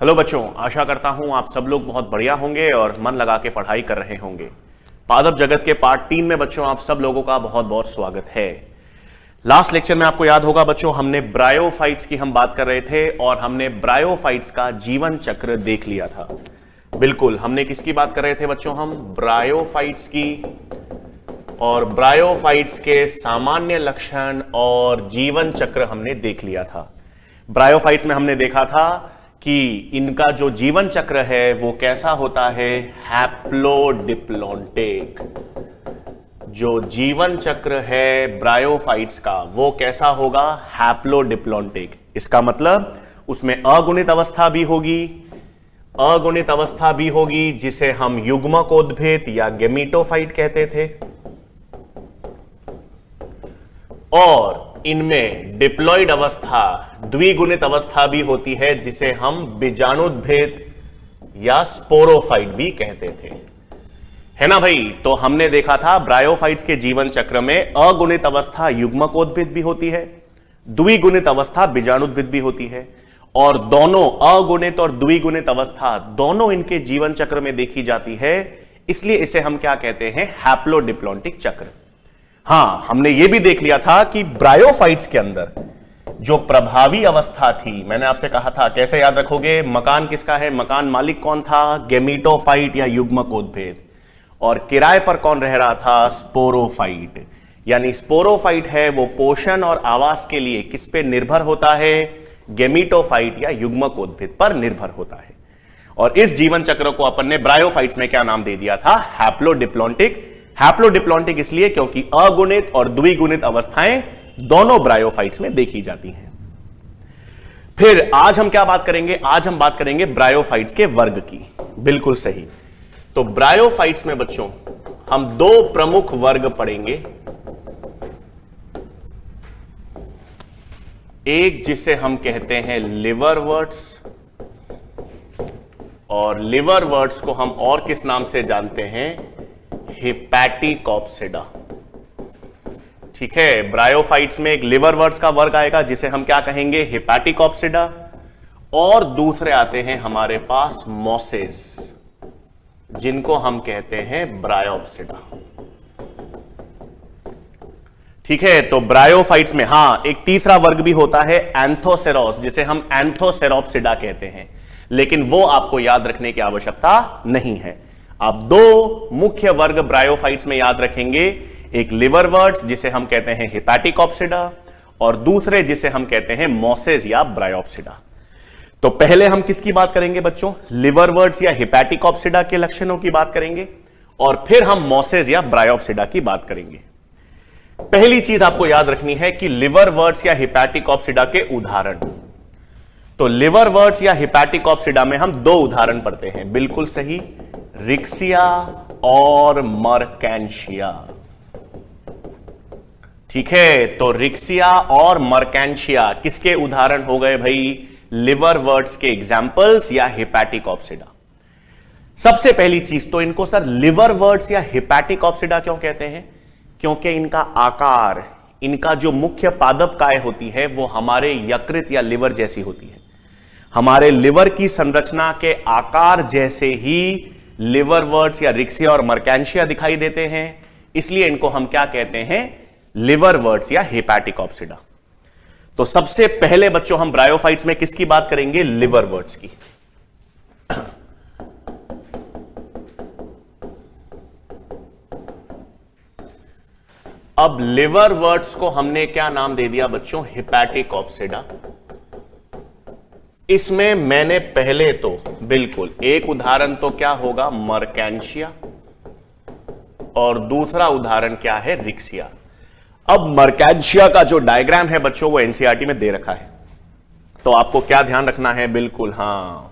Hello बच्चों, आशा करता हूं आप सब लोग बहुत बढ़िया होंगे और मन लगा के पढ़ाई कर रहे होंगे। पादप जगत के पार्ट 3 में बच्चों आप सब लोगों का बहुत बहुत स्वागत है। लास्ट लेक्चर में आपको याद होगा बच्चों, हमने ब्रायोफाइट्स की हम बात कर रहे थे और हमने ब्रायोफाइट्स का जीवन चक्र देख लिया था। बिल्कुल, हमने किसकी बात कर रहे थे बच्चों? हम ब्रायोफाइट्स की, और ब्रायोफाइट्स के सामान्य लक्षण और जीवन चक्र हमने देख लिया था। ब्रायोफाइट्स में हमने देखा था कि इनका जो जीवन चक्र है वो कैसा होता है, हैप्लोडिप्लॉन्टिक। जो जीवन चक्र है ब्रायोफाइट्स का वो कैसा होगा, हैप्लोडिप्लॉन्टिक। इसका मतलब उसमें अगुणित अवस्था भी होगी, जिसे हम युग्मकोद्भिद या गेमीटोफाइट कहते थे, और इनमें डिप्लॉइड अवस्था, द्विगुणित अवस्था भी होती है, जिसे हम बीजाणुद्भिद या स्पोरोफाइट भी कहते थे, है ना भाई। तो हमने देखा था ब्रायोफाइट्स के जीवन चक्र में अगुणित अवस्था युग्मकोद्भिद भी होती है, द्विगुणित अवस्था बीजाणुद्भिद भी होती है, और दोनों अगुणित और द्विगुणित अवस्था दोनों इनके जीवन चक्र में देखी जाती है। इसलिए इसे हम क्या कहते हैं, हैप्लोडिप्लॉन्टिक चक्र। हां, हमने यह भी देख लिया था कि ब्रायोफाइट्स के अंदर जो प्रभावी अवस्था थी, मैंने आपसे कहा था, कैसे याद रखोगे, मकान किसका है, मकान मालिक कौन था, गेमीटोफाइट या युग्मकोद्भिद, और किराए पर कौन रह रहा था, स्पोरोफाइट। यानी स्पोरोफाइट है वो पोषण और आवास के लिए किस पे निर्भर होता है, गेमीटोफाइट या युग्मकोद्भिद पर निर्भर होता है। और इस जीवन चक्र को अपन ने ब्रायोफाइट्स में क्या नाम दे दिया था, हैप्लोडिप्लॉन्टिक। हैप्लोडिप्लॉन्टिक इसलिए क्योंकि अगुणित और द्विगुणित अवस्थाएं दोनों ब्रायोफाइट्स में देखी जाती हैं। फिर आज हम क्या बात करेंगे, आज हम बात करेंगे ब्रायोफाइट्स के वर्ग की। बिल्कुल सही। तो ब्रायोफाइट्स में बच्चों हम दो प्रमुख वर्ग पढ़ेंगे, एक जिसे हम कहते हैं लिवरवर्ट्स, और लिवरवर्ट्स को हम और किस नाम से जानते हैं, हेपेटिकॉप्सिडा। ठीक है, ब्रायोफाइट्स में एक लिवरवर्ट्स का वर्ग आएगा जिसे हम क्या कहेंगे, हेपेटिकॉप्सिडा, और दूसरे आते हैं हमारे पास मोसेस, जिनको हम कहते हैं ब्रायोप्सिडा। ठीक है, तो ब्रायोफाइट्स में हां एक तीसरा वर्ग भी होता है, एंथोसेरोस, जिसे हम एंथोसेरोप्सिडा कहते हैं, लेकिन वो आपको याद रखने की आवश्यकता नहीं है। आप दो मुख्य वर्ग ब्रायोफाइट्स में याद रखेंगे, एक लिवरवर्ट्स जिसे हम कहते हैं हेपेटिकॉप्सिडा, और दूसरे जिसे हम कहते हैं मोसेस या ब्रायोप्सिडा। तो पहले हम किसकी बात करेंगे बच्चों, लिवरवर्ट्स या हेपेटिकॉप्सिडा के लक्षणों की बात करेंगे, और फिर हम मोसेस या ब्रायोप्सिडा की बात करेंगे। पहली चीज आपको याद रखनी है कि लिवरवर्ट्स या हेपेटिकॉप्सिडा के उदाहरण। तो लिवरवर्ट्स या हेपेटिकॉप्सिडा में हम दो उदाहरण पढ़ते हैं, बिल्कुल सही, रिक्सिया और मर्केंशिया। ठीक है, तो रिक्सिया और मर्केंशिया किसके उदाहरण हो गए भाई, लिवरवर्ट्स के एग्जाम्पल्स या हेपेटिकॉप्सिडा। सबसे पहली चीज तो इनको सर लिवरवर्ट्स या हेपेटिकॉप्सिडा क्यों कहते हैं, क्योंकि इनका आकार, इनका जो मुख्य पादप काय होती है वो हमारे यकृत या लिवर जैसी होती है। हमारे लिवर की संरचना के आकार जैसे ही लिवरवर्ट्स या रिक्सिया और मर्केंशिया दिखाई देते हैं, इसलिए इनको हम क्या कहते हैं, लिवरवर्ट्स या हेपेटिकॉप्सिडा। तो सबसे पहले बच्चों हम ब्रायोफाइट्स में किसकी बात करेंगे, लिवरवर्ट्स की। अब लिवरवर्ट्स को हमने क्या नाम दे दिया बच्चों, हेपेटिकॉप्सिडा। इसमें मैंने पहले तो बिल्कुल एक उदाहरण तो क्या होगा, मर्केंशिया, और दूसरा उदाहरण क्या है, रिक्सिया। अब मर्केंशिया का जो डायग्राम है बच्चों वो एनसीईआरटी में दे रखा है, तो आपको क्या ध्यान रखना है, बिल्कुल हां,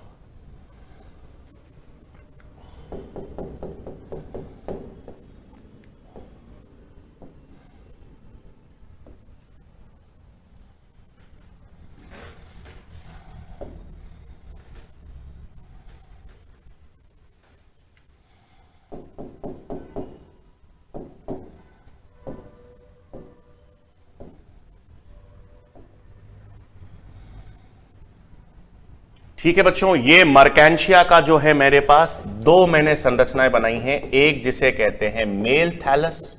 ठीक है बच्चों, ये मर्केंशिया का जो है मेरे पास दो मैंने संरचनाएं बनाई हैं, एक जिसे कहते हैं मेल थैलस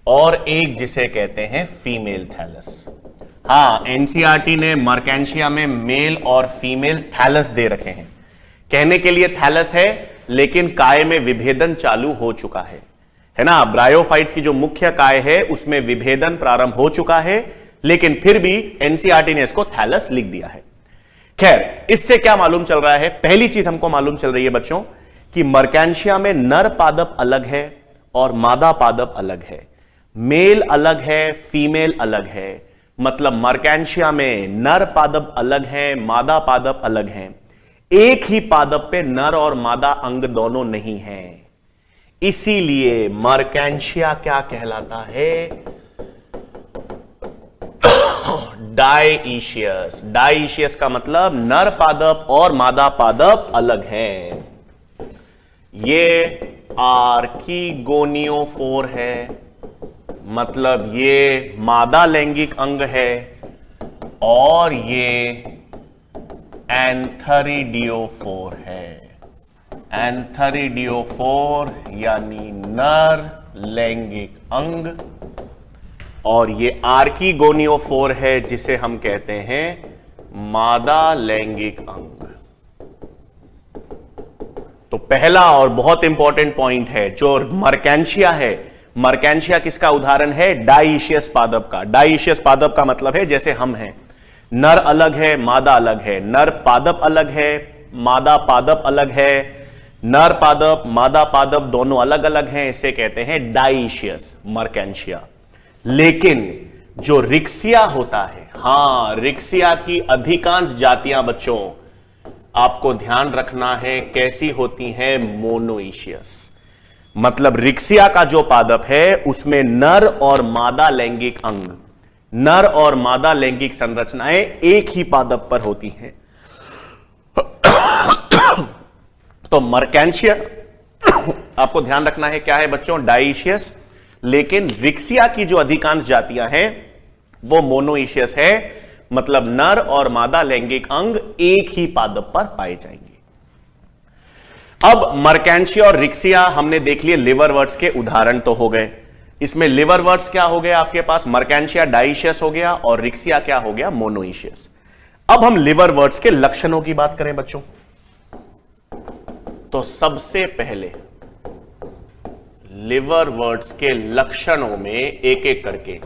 और एक जिसे कहते हैं फीमेल थैलस। हाँ, एनसीईआरटी ने मर्केंशिया में मेल और फीमेल थैलस दे रखे हैं। कहने के लिए थैलस है, लेकिन काय में विभेदन चालू हो चुका है ना। ब्रायोफाइट्स की जो मुख्य काय है उसमें विभेदन प्रारंभ हो चुका है, लेकिन फिर भी एनसीईआरटी ने इसको थैलस लिख दिया है। खैर, इससे क्या मालूम चल रहा है? पहली चीज हमको मालूम चल रही है बच्चों कि मर्केंशिया में नर पादप अलग है और मादा पादप अलग है, मेल अलग है, फीमेल अलग है। मतलब मर्केंशिया में नर पादप अलग है, मादा पादप अलग है। एक ही पादप पे नर और मादा अंग दोनों नहीं है, इसीलिए मर्केंशिया क्या कहलाता है? डायईशियस। डायईशियस का मतलब नर पादप और मादा पादप अलग है। ये आर्कीगोनियोफोर है, मतलब ये मादा लैंगिक अंग है, और ये एंथरीडियोफोर है। एंथरीडियोफोर यानी नर लैंगिक अंग, और ये आर्कीगोनियोफोर है जिसे हम कहते हैं मादा लैंगिक अंग। तो पहला और बहुत इंपॉर्टेंट पॉइंट है जो मर्केंशिया है, मर्केंशिया किसका उदाहरण है? डायईशियस पादप का। डायईशियस पादप का मतलब है जैसे हम हैं, नर अलग है, मादा अलग है, नर पादप अलग है, मादा पादप अलग है, नर पादप मादा पादप दोनों अलग अलग हैं, इसे कहते हैं डायईशियस मर्केंशिया। लेकिन जो रिक्सिया होता है, हां, रिक्सिया की अधिकांश जातियां बच्चों आपको ध्यान रखना है कैसी होती हैं? मोनोइशियस। मतलब रिक्सिया का जो पादप है उसमें नर और मादा लैंगिक अंग, नर और मादा लैंगिक संरचनाएं एक ही पादप पर होती हैं। तो मर्केंशिया आपको ध्यान रखना है क्या है बच्चों? डायईशियस। लेकिन रिक्सिया की जो अधिकांश जातियां हैं वो मोनोइशियस है, मतलब नर और मादा लैंगिक अंग एक ही पादप पर पाए जाएंगे। अब मर्केंशिया और रिक्सिया हमने देख लिए, लिवरवर्ट्स के उदाहरण तो हो गए। इसमें लिवरवर्ट्स क्या हो गया आपके पास? मर्केंशिया डायईशियस हो गया और रिक्सिया क्या हो गया? मोनोइशियस। अब हम लिवरवर्ट्स के लक्षणों की बात करें बच्चों, तो सबसे पहले लिवरवर्ट्स के लक्षणों में एक एक करके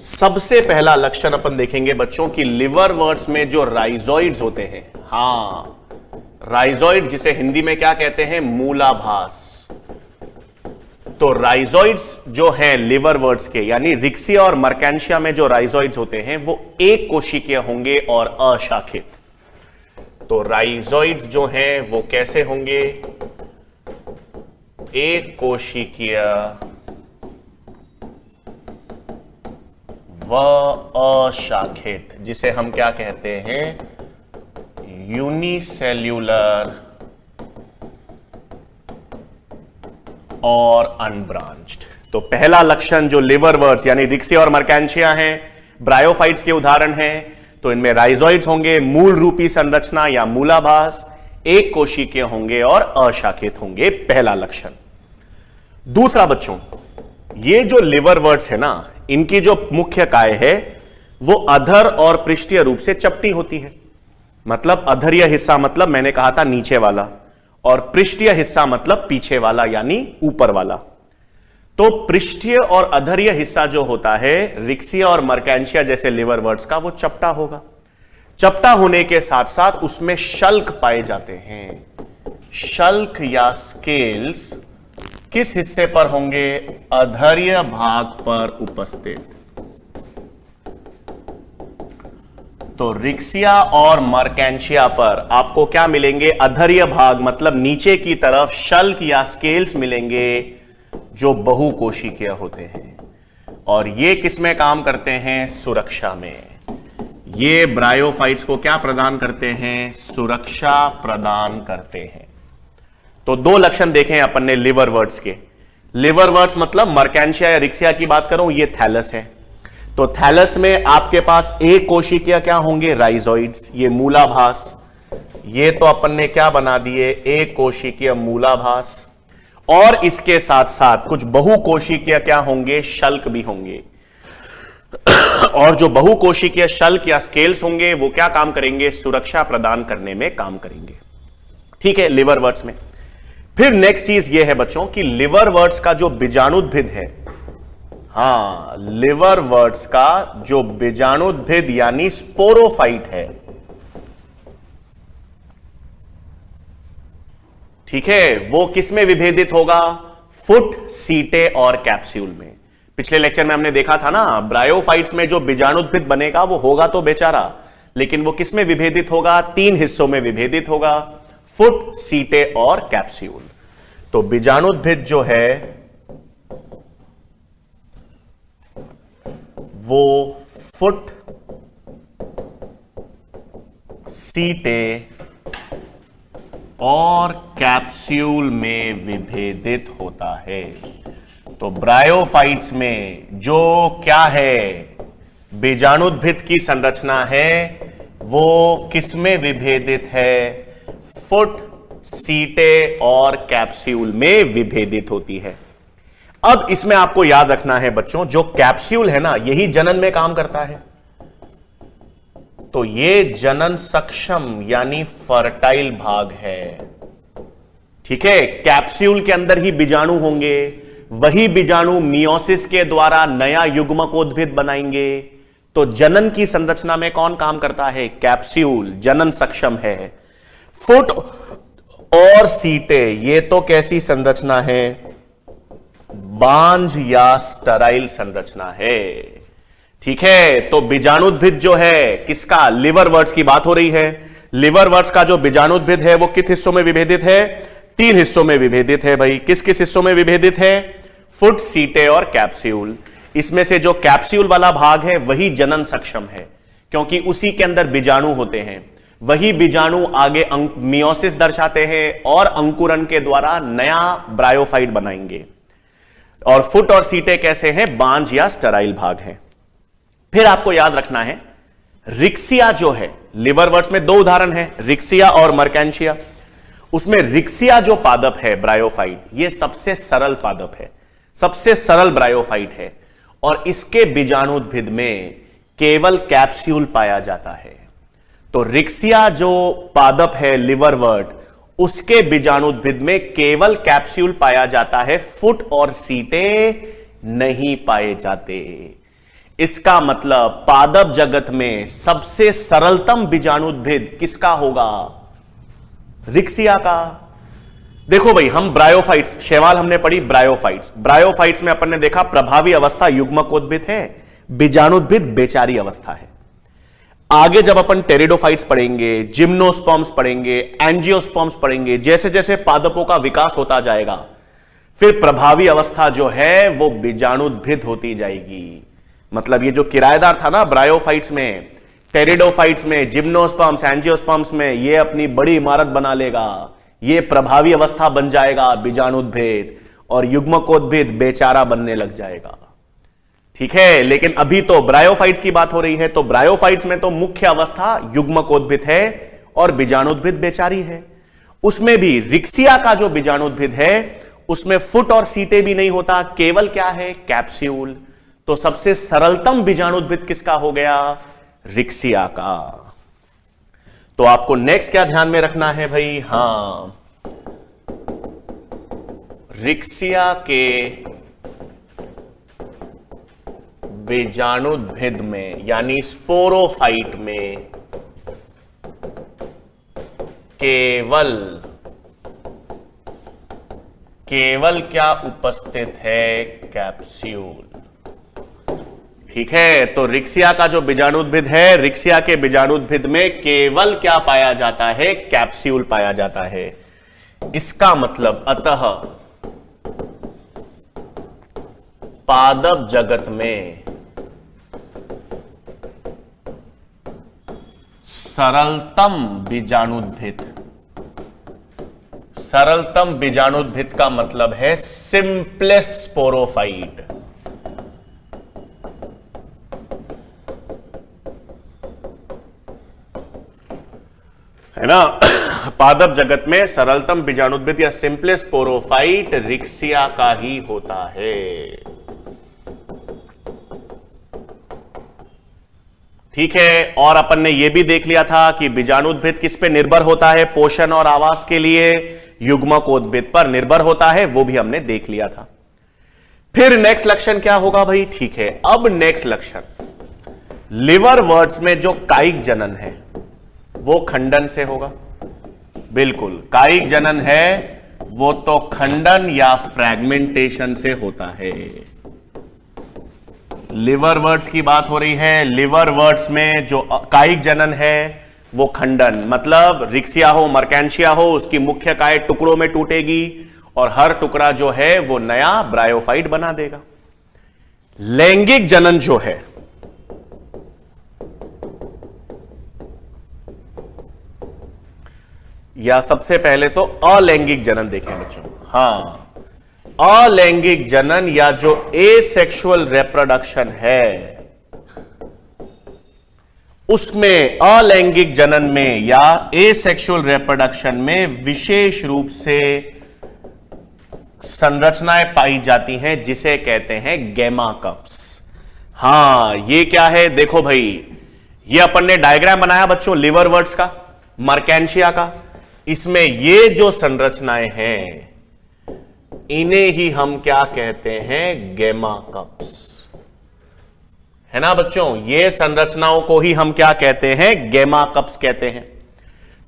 सबसे पहला लक्षण अपन देखेंगे बच्चों कि लिवरवर्ट्स में जो राइजोइड्स होते हैं, हां, राइजोइड जिसे हिंदी में क्या कहते हैं? मूलाभास। तो राइजोइड्स जो हैं लिवरवर्ट्स के, यानी रिक्सिया और मर्केंशिया में जो राइजोइड्स होते हैं वो एक कोशिकीय होंगे और अशाखित। तो राइजोइड्स जो हैं वो कैसे होंगे? एक कोशिकीय व अशाखित, जिसे हम क्या कहते हैं? यूनिसेल्यूलर और अनब्रांच्ड। तो पहला लक्षण जो लिवरवर्ट्स यानी रिक्सिया और मर्केंशिया हैं, ब्रायोफाइट्स के उदाहरण हैं, तो इनमें राइजोइड्स होंगे, मूल रूपी संरचना या मूलाभास, एक कोशिकीय होंगे और अशाखित होंगे, पहला लक्षण। दूसरा बच्चों, ये जो लिवरवर्ट्स है ना, इनकी जो मुख्य काय है वो अधर और पृष्ठीय रूप से चपटी होती है। मतलब अधरीय हिस्सा मतलब मैंने कहा था नीचे वाला, और पृष्ठीय हिस्सा मतलब पीछे वाला यानी ऊपर वाला। तो पृष्ठीय और अधरीय हिस्सा जो होता है रिक्सिया और मर्केंशिया जैसे लिवरवर्ट्स का, वो चपटा होगा। चपटा होने के साथ साथ उसमें शल्क पाए जाते हैं। शल्क या स्केल्स किस हिस्से पर होंगे? अधरीय भाग पर उपस्थित। तो रिक्सिया और मर्केंशिया पर आपको क्या मिलेंगे? अधरीय भाग मतलब नीचे की तरफ शल्क या स्केल्स मिलेंगे जो बहुकोशिकीय होते हैं, और ये किसमें काम करते हैं? सुरक्षा में। ये ब्रायोफाइट्स को क्या प्रदान करते हैं? सुरक्षा प्रदान करते हैं। तो दो लक्षण देखे हैं अपन ने लिवरवर्ट्स के। लिवरवर्ट्स मतलब मर्केंशिया या रिक्सिया की बात करूं, ये थैलस है। तो तो थैलस में आपके पास एक कोशिकीय क्या होंगे, राइजोइड्स, ये मूलाभास। ये तो अपन ने क्या बना दिए, एक कोशिकीय मूलाभास। और इसके साथ साथ कुछ बहुकोशिकीय क्या होंगे, शल्क भी होंगे। और जो बहुकोशिकीय शल्क या स्केल्स होंगे वो क्या काम करेंगे, सुरक्षा प्रदान करने में काम करेंगे। ठीक है, लिवरवर्ट्स में। फिर नेक्स्ट चीज ये है बच्चों कि लिवरवर्ट्स का जो बीजाणुद्भिद है, हां, लिवरवर्ट्स का जो बीजाणुद्भिद यानी स्पोरोफाइट है, ठीक है, वो किसमें विभेदित होगा, फुट, सीटे और कैप्सूल में। पिछले लेक्चर में हमने देखा था ना, ब्रायोफाइट्स में जो बीजाणुद्भिद बनेगा वो होगा तो बेचारा, लेकिन वो किसमें विभेदित होगा, 3 हिस्सों में विभेदित होगा, फुट, सीटे और कैप्सूल। तो बीजाणुद्भिद जो है वो फुट, सीटे और कैप्सूल में विभेदित होता है। तो ब्रायोफाइट्स में जो क्या है, बीजाणुद्भिद की संरचना है वो किसमें विभेदित है, फुट, सीटे और कैप्सूल में विभेदित होती है। अब इसमें आपको याद रखना है बच्चों, जो कैप्सूल है ना, यही जनन में काम करता है। तो ये जनन सक्षम यानी फर्टाइल भाग है। ठीक है, कैप्सूल के अंदर ही बीजाणु होंगे, वही बीजाणु मियोसिस के द्वारा नया युग्मकोद्भिद बनाएंगे। तो जनन की संरचना में कौन काम करता है, कैप्सूल, जनन सक्षम है। फुट और सीटे, ये तो कैसी संरचना है, बांझ या स्टराइल संरचना है। ठीक है, तो बीजाणुद्भिद जो है किसका, लिवरवर्ट्स की बात हो रही है। लिवरवर्ट्स का जो बीजाणुद्भिद है वो किस हिस्सों में विभेदित है, 3 हिस्सों में विभेदित है भाई। किस किस हिस्सों में विभेदित है, फुट, सीटे और कैप्सूल। इसमें से जो कैप्सूल वाला भाग है वही जनन सक्षम है, क्योंकि उसी के अंदर बीजाणु होते हैं। वही बीजाणु आगे मियोसिस दर्शाते हैं और अंकुरन के द्वारा नया ब्रायोफाइट बनाएंगे। और फुट और सीटे कैसे हैं, बांझ या स्टराइल भाग हैं। फिर आपको याद रखना है, रिक्सिया जो है, लिवरवर्ट्स में 2 उदाहरण हैं, रिक्सिया और मर्केंशिया। उसमें रिक्सिया जो पादप है ब्रायोफाइट, ये सबसे सरल पादप है, सबसे सरल ब्रायोफाइट है। और इसके बीजाणुद्भिद में केवल कैप्सूल पाया जाता है। तो रिक्सिया जो पादप है लिवरवर्ट, उसके बीजाणुद्भिद में केवल कैप्सूल पाया जाता है, फुट और सीटे नहीं पाए जाते। इसका मतलब पादप जगत में सबसे सरलतम बीजाणुद्भिद किसका होगा, रिक्सिया का। देखो भाई, हम ब्रायोफाइट्स, शैवाल हमने पढ़ी ब्रायोफाइट्स। ब्रायोफाइट्स में अपन ने देखा प्रभावी अवस्था युग्मकोद्भिद है, बीजाणुद्भिद बेचारी अवस्था है। आगे जब अपन टेरिडोफाइट्स पढ़ेंगे, जिम्नोस्पर्म्स पढ़ेंगे, एंजियोस्पर्म्स पढ़ेंगे, जैसे जैसे पादपों का विकास होता जाएगा, फिर प्रभावी अवस्था जो है वो बीजाणुद्भिद होती जाएगी। मतलब ये जो किराएदार था ना ब्रायोफाइट्स में, टेरिडोफाइट्स में, जिम्नोस्पर्म्स, एंजियोस्पर्म्स में, ये अपनी बड़ी इमारत बना लेगा, ये प्रभावी अवस्था बन जाएगा बीजाणुद्भिद, और युग्मकोद्भिद बेचारा बनने लग जाएगा। ठीक है, लेकिन अभी तो ब्रायोफाइट्स की बात हो रही है। तो ब्रायोफाइट्स में तो मुख्य अवस्था युग्मकोद्भिद है और बीजाणुद्भिद बेचारी है। उसमें भी रिक्सिया का जो बीजाणुद्भिद है उसमें फुट और सीटे भी नहीं होता, केवल क्या है, कैप्सूल। तो सबसे सरलतम बीजाणुद्भिद किसका हो गया, रिक्सिया का। तो आपको नेक्स्ट क्या ध्यान में रखना है भाई, हां, रिक्सिया के बीजाणुद्भिद में यानी स्पोरोफाइट में केवल क्या उपस्थित है, कैप्सूल। ठीक है, तो रिक्सिया का जो बीजाणुद्भिद है, रिक्सिया के बीजाणुद्भिद में केवल क्या पाया जाता है, कैप्सूल पाया जाता है। इसका मतलब अतः पादप जगत में सरलतम बीजाणुद्भिद का मतलब है सिंपलेस्ट स्पोरोफाइट। है ना। पादप जगत में सरलतम बीजाणुद्भिद या सिंपलेस्ट स्पोरोफाइट रिक्सिया का ही होता है। ठीक है, और अपन ने यह भी देख लिया था कि बीजाणुद्भिद किस पे निर्भर होता है पोषण और आवास के लिए, युग्मकोद्भिद पर निर्भर होता है, वो भी हमने देख लिया था। फिर नेक्स्ट लक्षण क्या होगा भाई? ठीक है, अब नेक्स्ट लक्षण, लिवर वर्ड्स में जो कायिक जनन है वो खंडन से होगा। बिल्कुल, कायिक जनन है वो तो खंडन या फ्रैगमेंटेशन से होता है। लिवर वर्ड्स की बात हो रही है, लिवर वर्ड्स में जो कायिक जनन है वो खंडन, मतलब रिक्सिया हो, मर्केंशिया हो, उसकी मुख्य काय टुकड़ों में टूटेगी और हर टुकड़ा जो है वो नया ब्रायोफाइट बना देगा। लैंगिक जनन जो है, या सबसे पहले तो अलैंगिक जनन देखें बच्चों। हां, अलैंगिक जनन या जो एसेक्सुअल रिप्रोडक्शन है, उसमें अलैंगिक जनन में या एसेक्सुअल रिप्रोडक्शन में विशेष रूप से संरचनाएं पाई जाती हैं जिसे कहते हैं गैमा कप्स। हां, ये क्या है? देखो भाई, ये अपन ने डायग्राम बनाया बच्चों लिवर वर्ड्स का, मर्केंशिया का। इसमें ये जो संरचनाएं हैं इन्हें ही हम क्या कहते हैं? गैमा कप्स, है ना बच्चों। ये संरचनाओं को ही हम क्या कहते हैं? गैमा कप्स कहते हैं।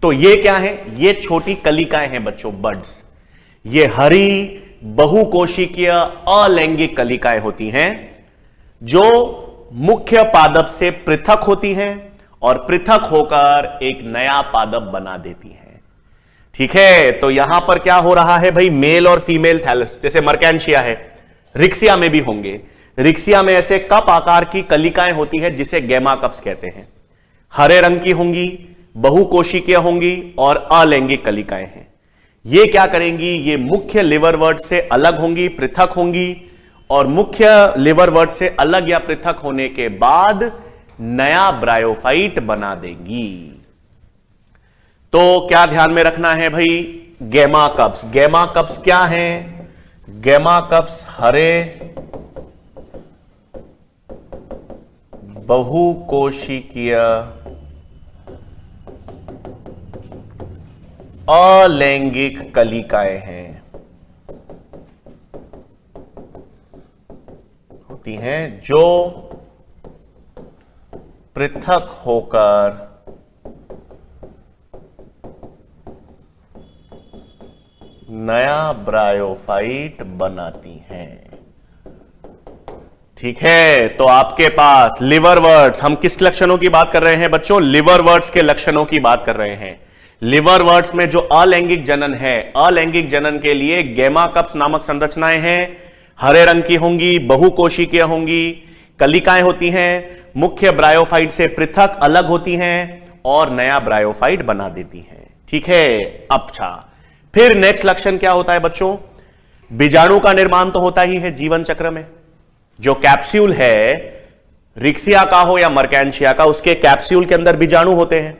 तो ये क्या है? ये छोटी कलिकाएं हैं बच्चों, बड्स। ये हरी बहुकोशिकीय अलैंगिक कलिकाएं होती हैं जो मुख्य पादप से पृथक होती हैं और पृथक होकर एक नया पादप बना देती हैं। ठीक है, तो यहां पर क्या हो रहा है भाई? मेल और फीमेल थैलस, जैसे मर्केंशिया है, रिक्सिया में भी होंगे। रिक्सिया में ऐसे कप आकार की कलिकाएं होती हैं जिसे गैमा कप्स कहते हैं। हरे रंग की होंगी, बहुकोशिकीय होंगी और अलैंगिक कलिकाएं हैं। ये क्या करेंगी? ये मुख्य लिवर वर्ड से अलग होंगी, पृथक होंगी, और मुख्य लिवर वर्ड से अलग या पृथक होने के बाद नया ब्रायोफाइट बना देंगी। तो क्या ध्यान में रखना है भाई? Gemma cups. गैमा कप्स क्या हैं? गैमा कप्स हरे बहुकोशिकीय अलैंगिक कलिकाएं हैं, होती हैं जो पृथक होकर नया ब्रायोफाइट बनाती हैं। ठीक है, तो आपके पास लिवर वर्ड्स, हम किस लक्षणों की बात कर रहे हैं बच्चों? लिवर वर्ड्स के लक्षणों की बात कर रहे हैं। लिवर वर्ड्स में जो अलैंगिक जनन है, अलैंगिक जनन के लिए गैमा कप्स नामक संरचनाएं हैं, हरे रंग की होंगी, बहुकोशिकीय होंगी, कलिकाएं होती हैं, मुख्य ब्रायोफाइट से पृथक अलग होती हैं और नया ब्रायोफाइट बना देती हैं। ठीक है, अच्छा, फिर नेक्स्ट लक्षण क्या होता है बच्चों? बीजाणु का निर्माण तो होता ही है जीवन चक्र में। जो कैप्सूल है, रिक्सिया का हो या मर्केंशिया का, उसके कैप्सूल के अंदर बीजाणु होते हैं,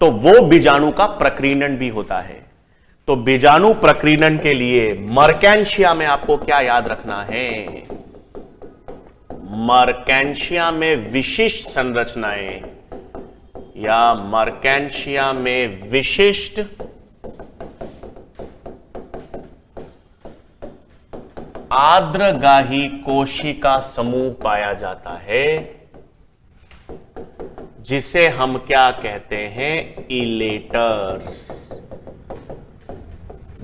तो वो बीजाणु का प्रकीर्णन भी होता है। तो बीजाणु प्रकीर्णन के लिए मर्केंशिया में आपको क्या याद रखना है? मर्केंशिया में विशिष्ट संरचनाएं या मर्केंशिया में विशिष्ट आर्द्रगाही कोशिका समूह पाया जाता है जिसे हम क्या कहते हैं? इलेटर्स।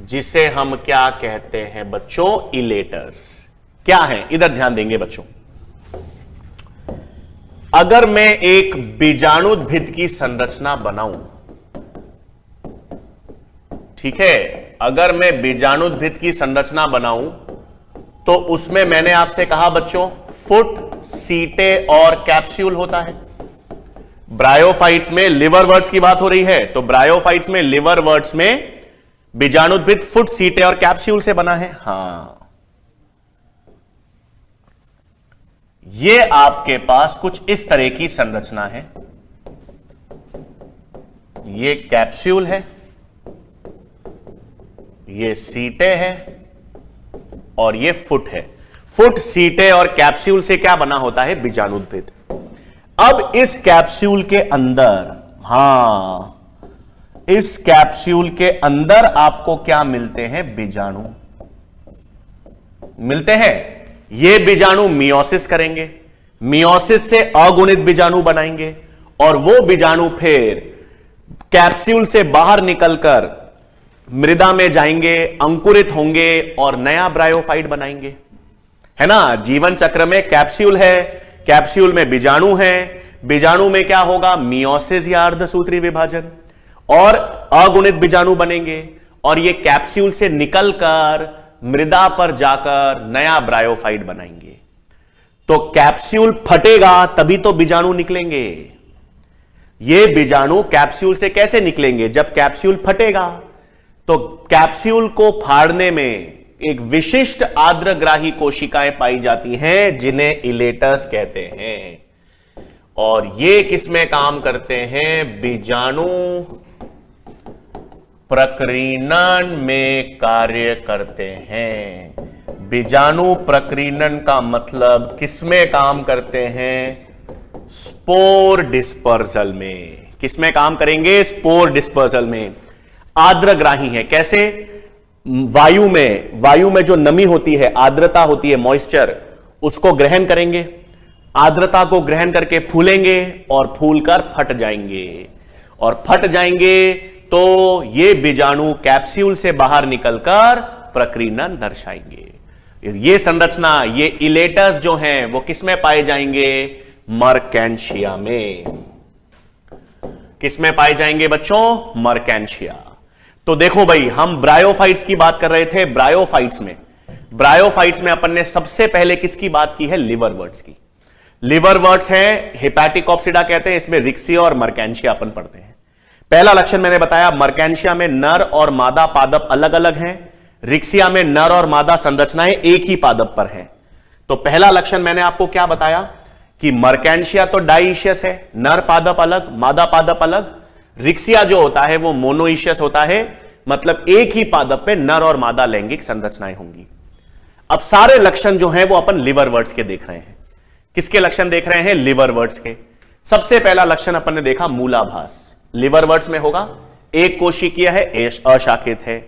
जिसे हम क्या कहते हैं बच्चों? इलेटर्स। क्या है? इधर ध्यान देंगे बच्चों। अगर मैं एक बीजाणुद्भिद की संरचना बनाऊं, ठीक है, अगर मैं बीजाणुद्भिद की संरचना बनाऊं तो उसमें मैंने आपसे कहा बच्चों फुट, सीटे और कैप्सूल होता है। ब्रायोफाइट्स में लिवर वर्ड्स की बात हो रही है, तो ब्रायोफाइट्स में लिवर वर्ड्स में बीजाणुद्भिद फुट, सीटे और कैप्सूल से बना है। हां, ये आपके पास कुछ इस तरह की संरचना है। ये कैप्सूल है, ये सीटें है और ये फुट है। फुट, सीटें और कैप्सूल से क्या बना होता है? बीजाणुद्भिद। अब इस कैप्सूल के अंदर, इस कैप्सूल के अंदर आपको क्या मिलते हैं? बीजाणु मिलते हैं। ये बीजाणु मियोसिस करेंगे, मियोसिस से अगुणित बीजाणु बनाएंगे और वो बीजाणु फिर कैप्सूल से बाहर निकलकर मृदा में जाएंगे, अंकुरित होंगे और नया ब्रायोफाइट बनाएंगे, है ना। जीवन चक्र में कैप्सूल है, कैप्सूल में बीजाणु है, बीजाणु में क्या होगा? मियोसिस या अर्धसूत्री विभाजन और अगुणित बीजाणु बनेंगे और ये कैप्सूल से निकलकर मृदा पर जाकर नया ब्रायोफाइट बनाएंगे। तो कैप्सूल फटेगा तभी तो बीजाणु निकलेंगे। ये बीजाणु कैप्सूल से कैसे निकलेंगे? जब कैप्सूल फटेगा। तो कैप्सूल को फाड़ने में एक विशिष्ट आर्द्रग्राही कोशिकाएं पाई जाती हैं जिन्हें इलेटस कहते हैं, और ये किसमें काम करते हैं? बीजाणु प्रकीर्णन में कार्य करते हैं। बीजाणु प्रकीर्णन का मतलब किसमें काम करते हैं? स्पोर डिस्पर्सल में। किसमें काम करेंगे? स्पोर डिस्पर्सल में। आर्द्रग्राही है। कैसे? वायु में जो नमी होती है, आर्द्रता होती है, मॉइस्चर, उसको ग्रहण करेंगे, आर्द्रता को ग्रहण करके फूलेंगे और फूलकर फट जाएंगे, और फट जाएंगे तो ये बीजाणु कैप्सूल से बाहर निकलकर प्रकीर्णन दर्शाएंगे। ये संरचना, ये इलेटस जो हैं वो किसमें पाए जाएंगे? मर्केंशिया में। किसमें पाए जाएंगे बच्चों? मर्केंशिया। तो देखो भाई, हम ब्रायोफाइट्स की बात कर रहे थे। ब्रायोफाइट्स में अपन ने सबसे पहले किसकी बात की है? लिवरवर्ट्स की। लिवरवर्ट्स है, हेपेटिकॉप्सिडा कहते हैं, इसमें रिक्सिया और मर्केंशिया अपन पढ़ते हैं। पहला लक्षण मैंने बताया, मर्केंशिया में नर और मादा पादप अलग अलग हैं, रिक्सिया में नर और मादा संरचनाएं एक ही पादप पर हैं। तो पहला लक्षण मैंने आपको क्या बताया कि मर्केंशिया तो डाइशियस है, नर पादप अलग, मादा पादप अलग। रिक्सिया जो होता है वो मोनोइशियस होता है, मतलब एक ही पादप पे नर और मादा लैंगिक संरचनाएं होंगी। अब सारे लक्षण जो हैं वो अपन लिवरवर्ट्स के देख रहे हैं। किसके लक्षण देख रहे हैं? लिवरवर्ट्स के। सबसे पहला लक्षण अपन ने देखा मूलाभास। लिवरवर्ट्स में होगा, एक कोशिकीय है, अशाखित है।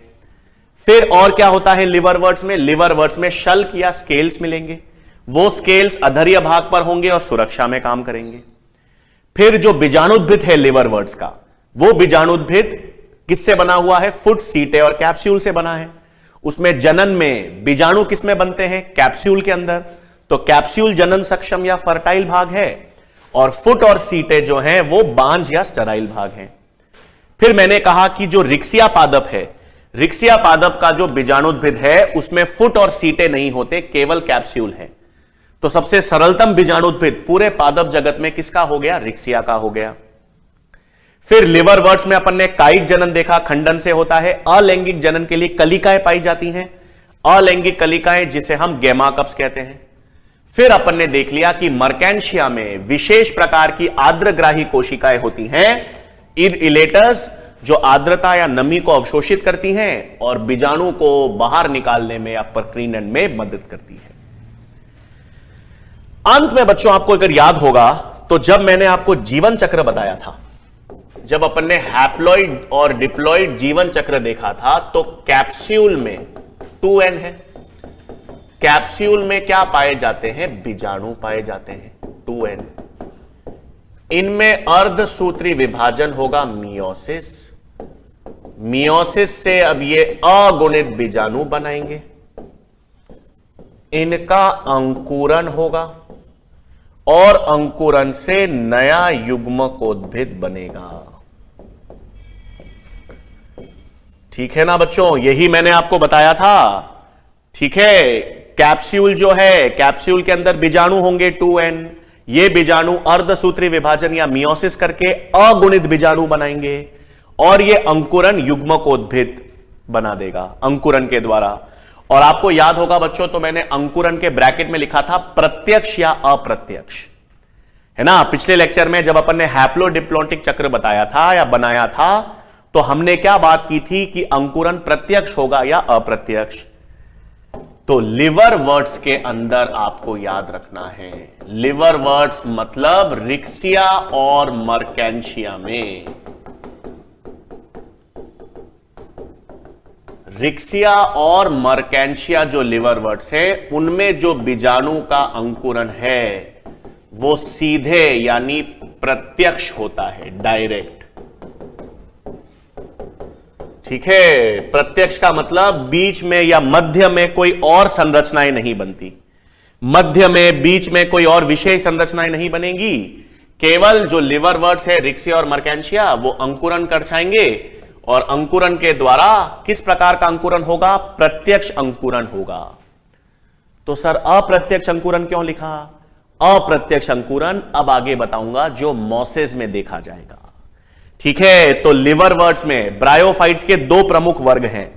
फिर और क्या होता है लिवरवर्ट्स में? लिवरवर्ट्स में शल्क या स्केल्स मिलेंगे, वो स्केल्स अधरीय भाग पर होंगे और सुरक्षा में काम करेंगे। फिर जो बीजाणुद्भिद है लिवरवर्ट्स का, वो बीजाणुद्भिद किससे बना हुआ है? फुट, सीटें और कैप्सूल से बना है। उसमें जनन में बीजाणु किसमें बनते हैं? कैप्सूल के अंदर। तो कैप्सूल जनन सक्षम या फर्टाइल भाग है, और फुट और सीटें जो हैं वो बांझ या स्टेराइल भाग हैं। फिर मैंने कहा कि जो रिक्सिया पादप है, रिक्सिया पादप का जो बीजाणुद्भिद है उसमें फुट और सीटें नहीं होते, केवल कैप्सूल है। तो सबसे सरलतम बीजाणुद्भिद पूरे पादप जगत में किसका हो गया? रिक्सिया का हो गया। फिर लिवरवर्ट्स में अपन ने कायिक जनन देखा, खंडन से होता है। अलैंगिक जनन के लिए कलिकाएं पाई जाती हैं, अलैंगिक कलिकाएं, जिसे हम गैमाकप्स कहते हैं। फिर अपन ने देख लिया कि मर्केंशिया में विशेष प्रकार की आर्द्रग्राही कोशिकाएं होती हैं, इलेटस, जो आर्द्रता या नमी को अवशोषित करती हैं और बीजाणु को बाहर निकालने में या प्रकीर्णन में मदद करती है। अंत में बच्चों आपको अगर याद होगा तो जब मैंने आपको जीवन चक्र बताया था, जब अपन ने हैप्लॉइड और डिप्लॉइड जीवन चक्र देखा था, तो कैप्सूल में 2n है। कैप्सूल में क्या पाए जाते हैं? बीजाणु पाए जाते हैं, 2n। इनमें अर्धसूत्री विभाजन होगा, मियोसिस। मियोसिस से अब ये अगुणित बीजाणु बनाएंगे, इनका अंकुरन होगा और अंकुरन से नया युग्मकोद्भिद बनेगा। ठीक है ना बच्चों? यही मैंने आपको बताया था। ठीक है, कैप्सूल जो है, कैप्सूल के अंदर बीजाणु होंगे 2n। ये बीजाणु अर्धसूत्री विभाजन या मियोसिस करके अगुणित बीजाणु बनाएंगे और ये अंकुरन युग्मकोद्भिद बना देगा अंकुरन के द्वारा। और आपको याद होगा बच्चों, तो मैंने अंकुरन के ब्रैकेट में लिखा था प्रत्यक्ष या अप्रत्यक्ष, है ना। पिछले लेक्चर में जब अपन ने हैप्लोडिप्लॉन्टिक चक्र बताया था या बनाया था, तो हमने क्या बात की थी कि अंकुरन प्रत्यक्ष होगा या अप्रत्यक्ष। तो लिवरवर्ट्स के अंदर आपको याद रखना है, लिवरवर्ट्स मतलब रिक्सिया और मर्केंशिया में, रिक्सिया और मर्केंशिया जो लिवरवर्ट्स है उनमें जो बीजाणु का अंकुरन है वो सीधे यानी प्रत्यक्ष होता है, डायरेक्ट। ठीक है, प्रत्यक्ष का मतलब बीच में या मध्य में कोई और संरचनाएं नहीं बनती, मध्य में बीच में कोई और विशेष संरचनाएं नहीं बनेंगी। केवल जो लिवरवर्ट्स है रिक्सिया और मर्केंशिया वो अंकुरन कर जाएंगे, और अंकुरन के द्वारा किस प्रकार का अंकुरन होगा? प्रत्यक्ष अंकुरन होगा। तो सर अप्रत्यक्ष अंकुरन क्यों लिखा? अप्रत्यक्ष अंकुरन अब आगे बताऊंगा जो मोसेस में देखा जाएगा। ठीक है, तो लिवरवर्ट्स में ब्रायोफाइट्स के दो प्रमुख वर्ग हैं।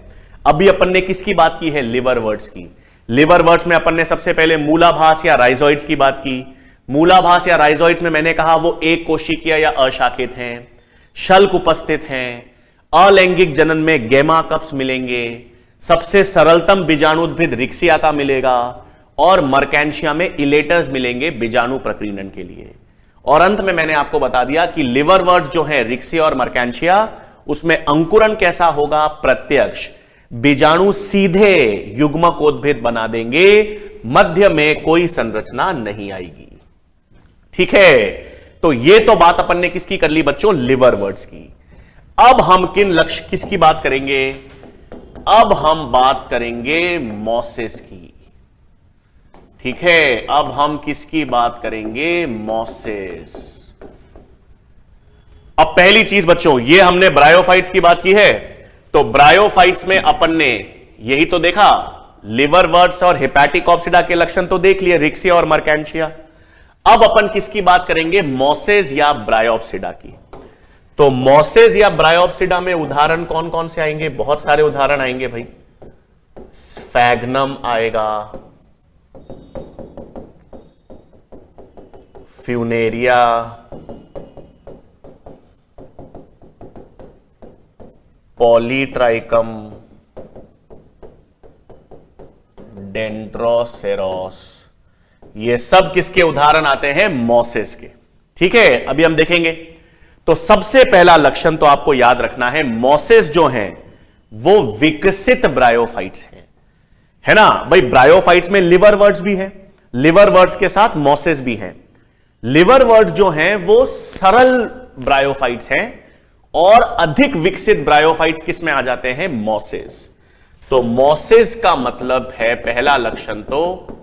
अभी अपन ने किसकी बात की है? लिवरवर्ट्स की। लिवरवर्ट्स में अपन ने सबसे पहले मूलाभास या राइजोइड्स की बात की। मूलाभास या राइजोइड्स में मैंने कहा वो एक कोशिकीय या अशाखित हैं, शल्क उपस्थित हैं, अलैंगिक जनन में गैमा कप्स मिलेंगे, सबसे सरलतम बीजाणुद्भिद रिक्सिया का मिलेगा, और मर्केंशिया में इलेटर्स मिलेंगे बीजाणु प्रकीर्णन के लिए। और अंत में मैंने आपको बता दिया कि लिवरवर्ट्स जो है रिक्सिया और मर्केंशिया, उसमें अंकुरन कैसा होगा? प्रत्यक्ष। बीजाणु सीधे युग्मकोद्भिद बना देंगे, मध्य में कोई संरचना नहीं आएगी। ठीक है, तो ये तो बात अपन ने किसकी कर ली बच्चों? लिवरवर्ट्स की। अब हम किसकी बात करेंगे? अब हम बात करेंगे मोसेस की। ठीक है, अब हम किसकी बात करेंगे? मोसेस। अब पहली चीज बच्चों, ये हमने ब्रायोफाइट्स की बात की है, तो ब्रायोफाइट्स में अपन ने यही तो देखा, लिवरवर्ट्स और हेपेटिकॉप्सिडा के लक्षण तो देख लिए, रिक्सिया और मर्केंशिया। अब अपन किसकी बात करेंगे? मोसेस या ब्रायोप्सिडा की। तो मोसेस या ब्रायोप्सिडा में उदाहरण कौन कौन से आएंगे? बहुत सारे उदाहरण आएंगे भाई। स्फैग्नम आएगा, फ्यूनेरिया, पॉलीट्राइकम, डेंड्रोसेरोस, ये सब किसके उदाहरण आते हैं? मोसेस के। ठीक है, अभी हम देखेंगे। तो सबसे पहला लक्षण तो आपको याद रखना है, मोसेस जो हैं वो विकसित ब्रायोफाइट्स हैं, है ना भाई। ब्रायोफाइट्स में लिवरवर्ट्स भी है, लिवरवर्ट्स के साथ मोसेस भी हैं। लिवरवर्ट्स जो हैं वो सरल ब्रायोफाइट्स हैं, और अधिक विकसित ब्रायोफाइट्स किस में आ जाते हैं? मोसेस। तो मोसेस का मतलब है, पहला लक्षण तो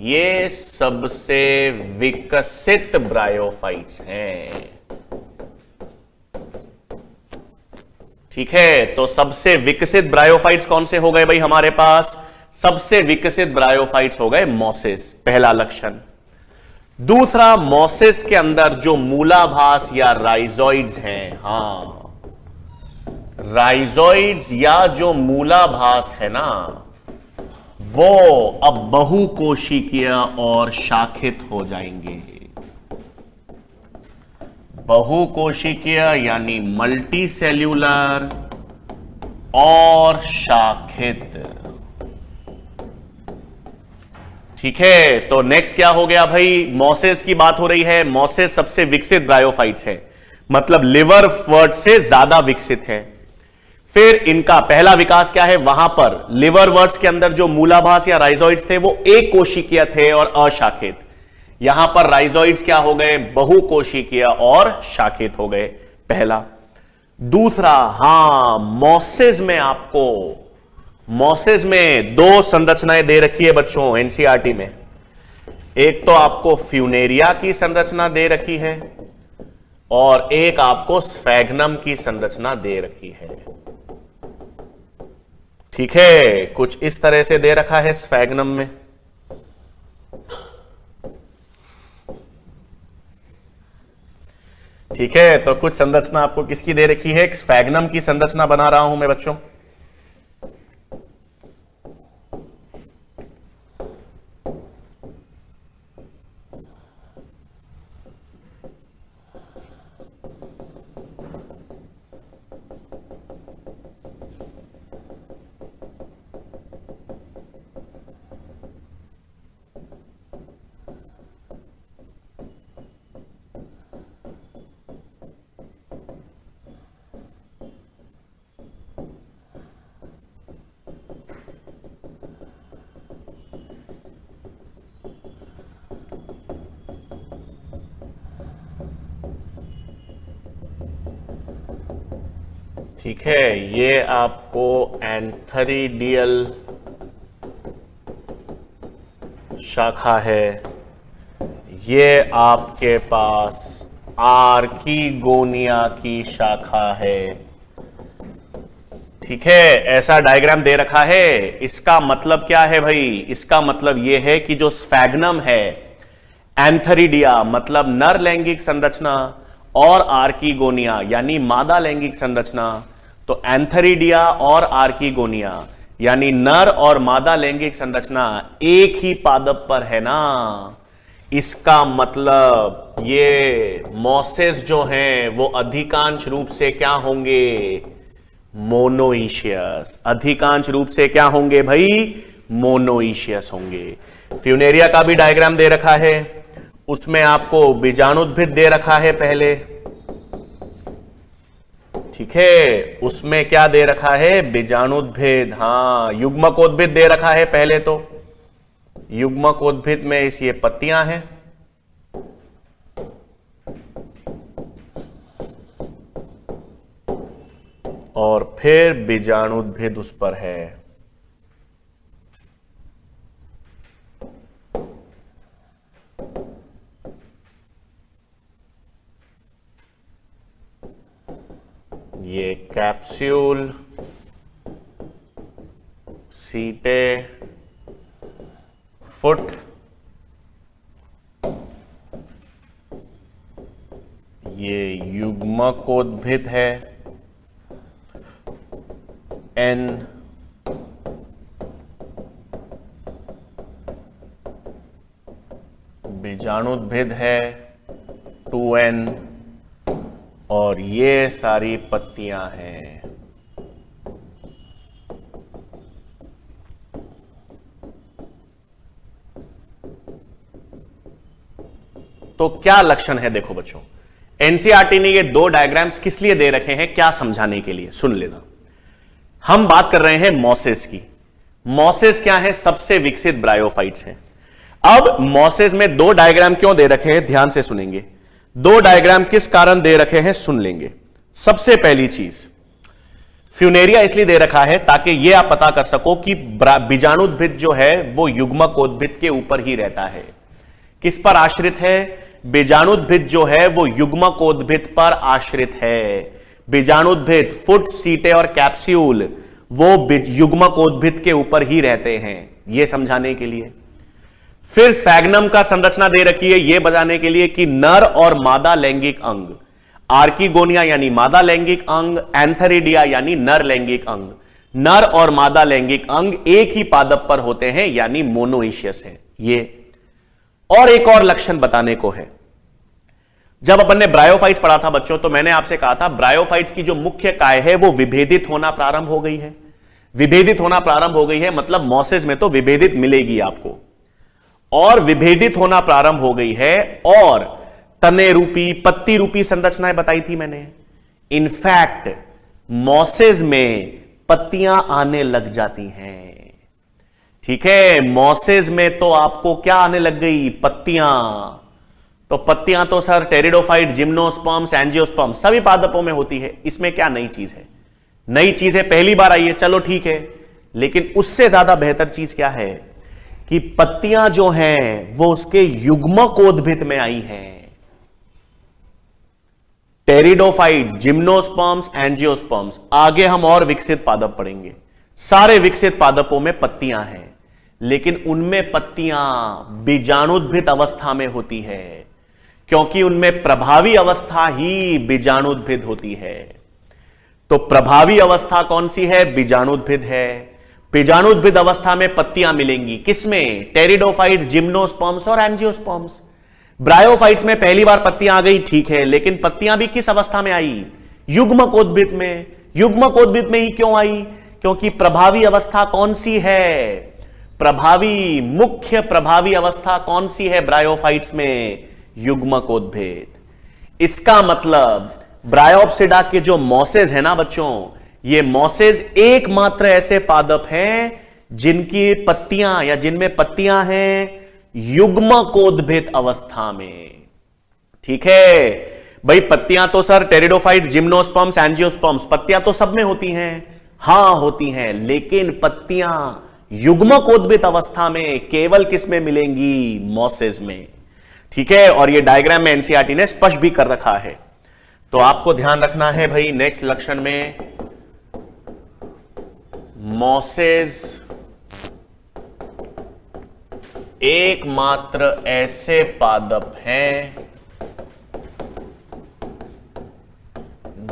ये सबसे विकसित ब्रायोफाइट्स हैं। ठीक है, तो सबसे विकसित ब्रायोफाइट्स कौन से हो गए भाई हमारे पास? सबसे विकसित ब्रायोफाइट्स हो गए मोसेस, पहला लक्षण। दूसरा, मोसेस के अंदर जो मूलाभास या राइजोइड्स हैं, हां, राइजोइड्स या जो मूलाभास है ना, वो अब बहुकोशिकीय और शाखित हो जाएंगे। बहुकोशिकीय यानी मल्टी सेल्यूलर और शाखित। ठीक है, तो नेक्स्ट क्या हो गया भाई? मोसेस की बात हो रही है। मोसेस सबसे विकसित ब्रायोफाइट्स है, मतलब लिवरवर्ट्स से ज्यादा विकसित है। फिर इनका पहला विकास क्या है? वहां पर लिवरवर्ट्स के अंदर जो मूलाभास या राइजोइड्स थे वो एक कोशिकीय थे और अशाखित। यहां पर राइजोइड्स क्या हो गए? बहुकोशिकीय और शाखित हो गए, पहला। दूसरा, हां, मोसेस में आपको, मोसेस में दो संरचनाएं दे रखी है बच्चों एनसीईआरटी में। एक तो आपको फ्यूनेरिया की संरचना दे रखी है, और एक आपको स्फैग्नम की संरचना दे रखी है। ठीक है, कुछ इस तरह से दे रखा है स्फैग्नम में। ठीक है, तो कुछ संरचना आपको किसकी दे रखी है? स्फैग्नम की संरचना बना रहा हूं मैं बच्चों। ठीक है, ये आपको एंथरीडियल शाखा है, ये आपके पास आर्कीगोनिया की शाखा है। ठीक है, ऐसा डायग्राम दे रखा है। इसका मतलब क्या है भाई? इसका मतलब यह है कि जो स्फैग्नम है, एंथरीडिया मतलब नर लैंगिक संरचना और आर्कीगोनिया यानी मादा लैंगिक संरचना, तो एंथरीडिया और आर्कीगोनिया यानी नर और मादा लैंगिक संरचना एक ही पादप पर है ना। इसका मतलब ये मॉसेस जो हैं वो अधिकांश रूप से क्या होंगे? मोनोइशियस। अधिकांश रूप से क्या होंगे भाई? मोनोइशियस होंगे। फ्यूनेरिया का भी डायग्राम दे रखा है, उसमें आपको बीजाणुद्भिद दे रखा है पहले। ठीक है, उसमें क्या दे रखा है? बीजाणुद्भिद। हां, युग्मकोद्भिद दे रखा है पहले। तो युग्मकोद्भिद में इस ये पत्तियां हैं, और फिर बीजाणुद्भिद उस पर है। ये कैप्सूल, सीटे, फुट, ये युग्मकोद्भिद है, एन, बीजाणुद्भिद है 2n, और ये सारी पत्तियां हैं। तो क्या लक्षण है? देखो बच्चों, एनसीईआरटी ने ये दो डायग्राम्स किस लिए दे रखे हैं? क्या समझाने के लिए? सुन लेना। हम बात कर रहे हैं मॉसेस की। मॉसेस क्या है? सबसे विकसित ब्रायोफाइट्स हैं। अब मॉसेस में दो डायग्राम क्यों दे रखे हैं? ध्यान से सुनेंगे। दो डायग्राम किस कारण दे रखे हैं, सुन लेंगे। सबसे पहली चीज, फ्यूनेरिया इसलिए दे रखा है ताकि यह आप पता कर सको कि बीजाणुद्भिद जो है वो युग्मकोद्भिद के ऊपर ही रहता है। किस पर आश्रित है? बीजाणुद्भिद जो है वो युग्मकोद्भिद पर आश्रित है। बीजाणुद्भिद, फुट, सीटे और कैप्सूल वो युग्मकोद्भिद के ऊपर ही रहते हैं, यह समझाने के लिए। फिर स्फैग्नम का संरचना दे रखी है यह बताने के लिए कि नर और मादा लैंगिक अंग, आर्कीगोनिया यानी मादा लैंगिक अंग, एंथरीडिया यानी नर लैंगिक अंग, नर और मादा लैंगिक अंग एक ही पादप पर होते हैं यानी मोनोइशियस है ये। और एक और लक्षण बताने को है। जब अपन ने ब्रायोफाइट्स पढ़ा था बच्चों, तो मैंने आपसे कहा था ब्रायोफाइट्स की जो मुख्य काय है वो विभेदित होना प्रारंभ हो गई है। विभेदित होना प्रारंभ हो गई है मतलब मॉसेस में तो विभेदित मिलेगी आपको, और विभेदित होना प्रारंभ हो गई है, और तने रूपी, पत्ती रूपी संरचनाएं बताई थी मैंने। इनफैक्ट मॉसेस में पत्तियां आने लग जाती हैं। ठीक है, मॉसेस में तो आपको क्या आने लग गई? पत्तियां। तो पत्तियां तो सर टेरिडोफाइट, जिम्नोस्पर्म्स, एंजियोस्पर्म्स सभी पादपों में होती है। इसमें क्या नई चीज है? नई चीज है, पहली बार आई है, चलो ठीक है। लेकिन उससे ज्यादा बेहतर चीज क्या है कि पत्तियां जो हैं वो उसके युग्मकोद्भिद में आई हैं। टेरिडोफाइट, जिम्नोस्पर्म्स, एंजियोस्पर्म्स, आगे हम और विकसित पादप पढ़ेंगे। सारे विकसित पादपों में पत्तियां हैं, लेकिन उनमें पत्तियां बीजाणुद्भिद अवस्था में होती है, क्योंकि उनमें प्रभावी अवस्था ही बीजाणुद्भिद होती है। तो प्रभावी अवस्था कौन सी है? बीजाणुद्भिद है। बीजाणुद्भिद अवस्था में पत्तियां मिलेंगी किसमें? टेरिडोफाइट, जिम्नोस्पर्म्स और एंजियोस्पर्म्स। ब्रायोफाइट्स में पहली बार पत्तियां आ गई, ठीक है, लेकिन पत्तियां भी किस अवस्था में आई? युग्मकोद्भिद में। युग्मकोद्भिद में ही क्यों आई? क्योंकि प्रभावी अवस्था कौन सी है? प्रभावी, मुख्य प्रभावी अवस्था कौन सी है ब्रायोफाइट्स में? युग्मकोद्भिद। इसका मतलब ब्रायोप्सिडा के जो मॉसेस है ना बच्चों, ये मॉसेस एकमात्र ऐसे पादप हैं जिनकी पत्तियां या जिनमें पत्तियां हैं युग्मकोद्भिद अवस्था में। ठीक है, भाई पत्तियां तो सर टेरिडोफाइट, जिम्नोस्पर्म्स, एंजियोस्पर्म्स, पत्तियां तो सब में होती हैं। हां होती हैं, लेकिन पत्तियां युग्मकोद्भिद अवस्था में केवल किस में मिलेंगी? मॉसेस में। ठीक है, और ये डायग्राम में एनसीईआरटी ने स्पष्ट भी कर रखा है। तो आपको ध्यान रखना है भाई, नेक्स्ट लक्षण में मॉसेस एकमात्र ऐसे पादप हैं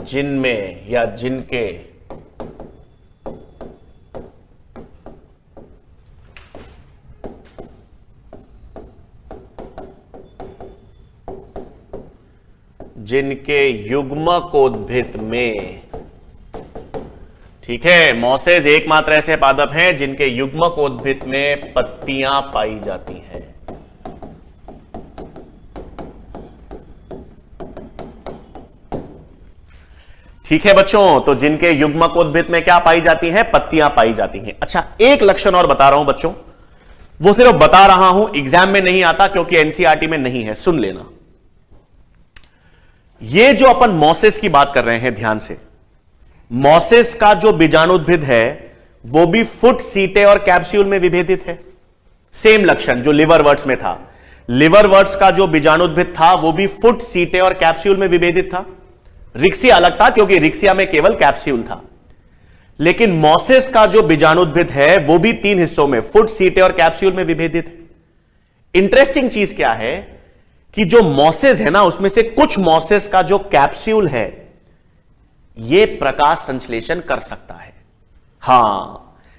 जिनमें या जिनके युग्मकोद्भिद में, ठीक है, मॉसेस एकमात्र ऐसे पादप हैं जिनके युग्मकोद्भिद में पत्तियां पाई जाती हैं। ठीक है बच्चों, तो जिनके युग्मकोद्भिद में क्या पाई जाती हैं? पत्तियां पाई जाती हैं। अच्छा, एक लक्षण और बता रहा हूं बच्चों, वो सिर्फ बता रहा हूं, एग्जाम में नहीं आता क्योंकि एनसीईआरटी में नहीं है, सुन लेना। ये जो अपन मॉसेस की बात कर रहे हैं, ध्यान से, मॉसेस का जो बीजाणुद्भिद है वो भी फुट, सीटे और कैप्सूल में विभेदित है। सेम लक्षण जो लिवरवर्ट्स में था। लिवरवर्ट्स का जो बीजाणुद्भिद था वो भी फुट, सीटे और कैप्सूल में विभेदित था। रिक्सिया अलग था क्योंकि रिक्सिया में केवल कैप्सूल था। लेकिन मॉसेस का जो बीजाणुद्भिद है वो भी 3 हिस्सों में, फुट, सीटे और कैप्सूल में विभेदित है। इंटरेस्टिंग चीज क्या है कि जो मॉसेस है ना, उसमें से कुछ मॉसेस का जो कैप्सूल है ये प्रकाश संश्लेषण कर सकता है। हां,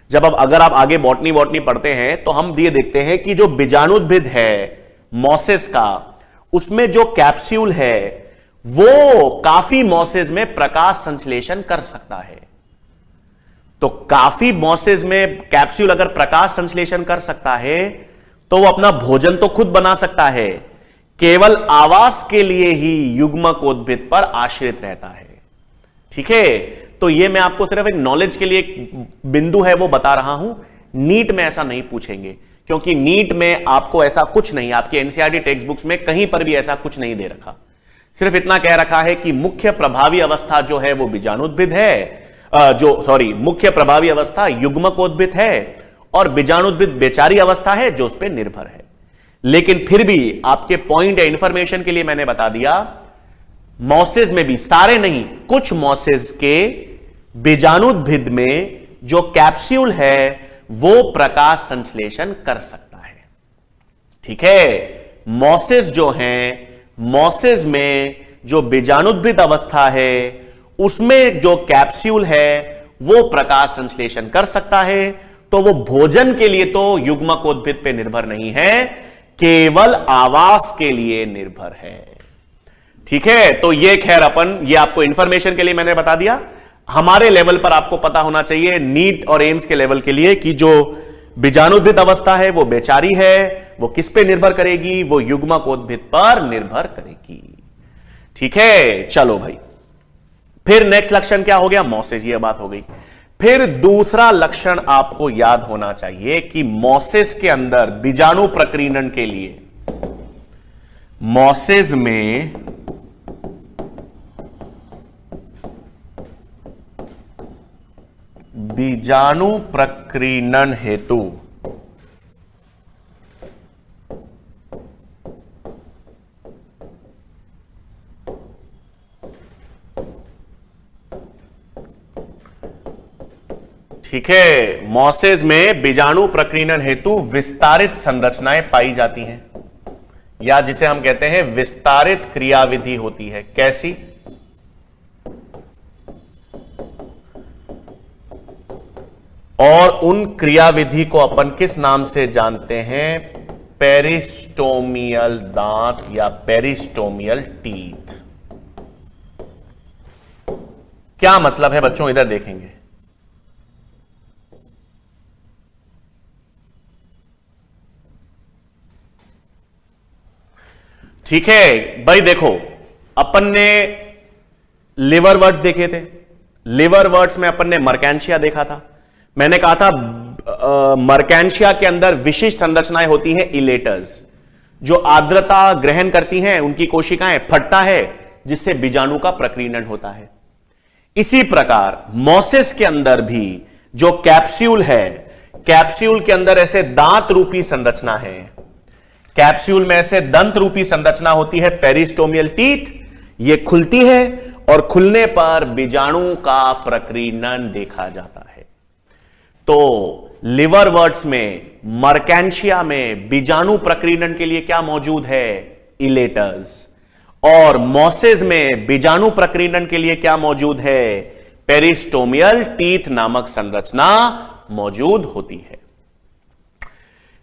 जब अब अगर आप आगे बॉटनी पढ़ते हैं तो हम ये देखते हैं कि जो बीजाणुद्भिद है मॉसेस का, उसमें जो कैप्सूल है वो काफी मॉसेस में प्रकाश संश्लेषण कर सकता है। तो काफी मॉसेस में कैप्सूल अगर प्रकाश संश्लेषण कर सकता है तो वो अपना भोजन तो खुद बना सकता है, केवल आवास के लिए ही युग्मकोद्भिद पर आश्रित रहता है। ठीक है, तो ये मैं आपको सिर्फ एक नॉलेज के लिए एक बिंदु है वो बता रहा हूं। नीट में ऐसा नहीं पूछेंगे क्योंकि नीट में आपको ऐसा कुछ नहीं, आपके एनसीईआरटी टेक्स्ट बुक्स में कहीं पर भी ऐसा कुछ नहीं दे रखा। सिर्फ इतना कह रखा है कि मुख्य प्रभावी अवस्था जो है वो बीजाणुद्भिद है, मुख्य प्रभावी अवस्था युग्मकोद्भिद है और बीजाणुद्भिद बेचारी अवस्था है जो उस पर निर्भर है। लेकिन फिर भी आपके पॉइंट या इंफॉर्मेशन के लिए मैंने बता दिया, मॉसेस में भी, सारे नहीं, कुछ मॉसेस के बीजाणुद्भिद में जो कैप्सूल है वो प्रकाश संश्लेषण कर सकता है। ठीक है, मॉसेस जो हैं, मॉसेस में जो बीजाणुद्भिद अवस्था है उसमें जो कैप्सूल है वो प्रकाश संश्लेषण कर सकता है। तो वो भोजन के लिए तो युग्मकोद्भिद पे निर्भर नहीं है, केवल आवास के लिए निर्भर है। ठीक है, तो ये खैर ये आपको इंफॉर्मेशन के लिए मैंने बता दिया। हमारे लेवल पर आपको पता होना चाहिए, नीट और एम्स के लेवल के लिए, कि जो बीजाणुद्भिद अवस्था है वो बेचारी है, वो किस पे निर्भर करेगी? वो युग्मकोद्भिद पर निर्भर करेगी। ठीक है, चलो भाई, फिर नेक्स्ट लक्षण क्या हो गया? मॉसेस, ये बात हो गई। फिर दूसरा लक्षण आपको याद होना चाहिए कि मॉसेस के अंदर बीजाणु प्रकीर्णन के लिए, मॉसेस में बीजाणु प्रकीर्णन हेतु ठीक है, मॉसेस में बीजाणु प्रकीर्णन हेतु विस्तारित संरचनाएं पाई जाती हैं, या जिसे हम कहते हैं विस्तारित क्रियाविधि होती है। कैसी? और उन क्रियाविधि को अपन किस नाम से जानते हैं? पेरिस्टोमियल दांत या पेरिस्टोमियल टीथ। क्या मतलब है बच्चों? इधर देखेंगे। ठीक है भाई, देखो, अपन ने लिवरवर्ट्स देखे थे। लिवरवर्ट्स में अपन ने मर्केंशिया देखा था। मैंने कहा था मर्केंशिया के अंदर विशिष्ट संरचनाएं होती हैं, इलेटर्स, जो आर्द्रता ग्रहण करती हैं, उनकी कोशिकाएं, फटता है, जिससे बीजाणु का प्रकीर्णन होता है। इसी प्रकार मोसेस के अंदर भी जो कैप्सूल है, कैप्सूल के अंदर ऐसे दांत रूपी संरचना है, कैप्सूल में ऐसे दंत रूपी संरचना होती है, पेरिस्टोमियल टीथ। ये खुलती है और खुलने पर बीजाणु का प्रकीर्णन देखा जाता है। तो लिवरवर्ट्स में, मर्केंशिया में बीजाणु प्रकीर्णन के लिए क्या मौजूद है? इलेटर्स। और मोसेस में बीजाणु प्रकीर्णन के लिए क्या मौजूद है? पेरिस्टोमियल टीथ नामक संरचना मौजूद होती है।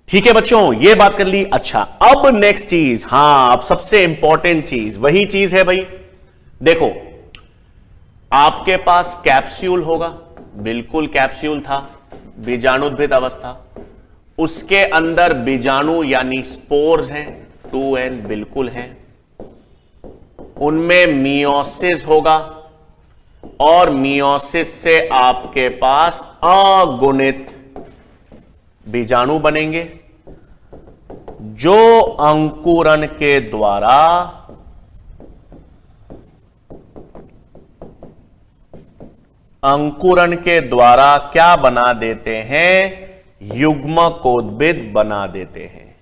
ठीक है बच्चों, यह बात कर ली। अच्छा, अब नेक्स्ट चीज, हां, अब सबसे इंपॉर्टेंट चीज वही चीज है भाई। देखो, आपके पास कैप्सूल होगा, बिल्कुल कैप्सूल था, बीजाणुद्भिद अवस्था, उसके अंदर बीजाणु यानी स्पोर्स हैं, 2n बिल्कुल हैं, उनमें मियोसिस होगा और मियोसिस से आपके पास अगुणित बीजाणु बनेंगे जो अंकुरन के द्वारा क्या बना देते हैं? युग्मकोद्भिद बना देते हैं।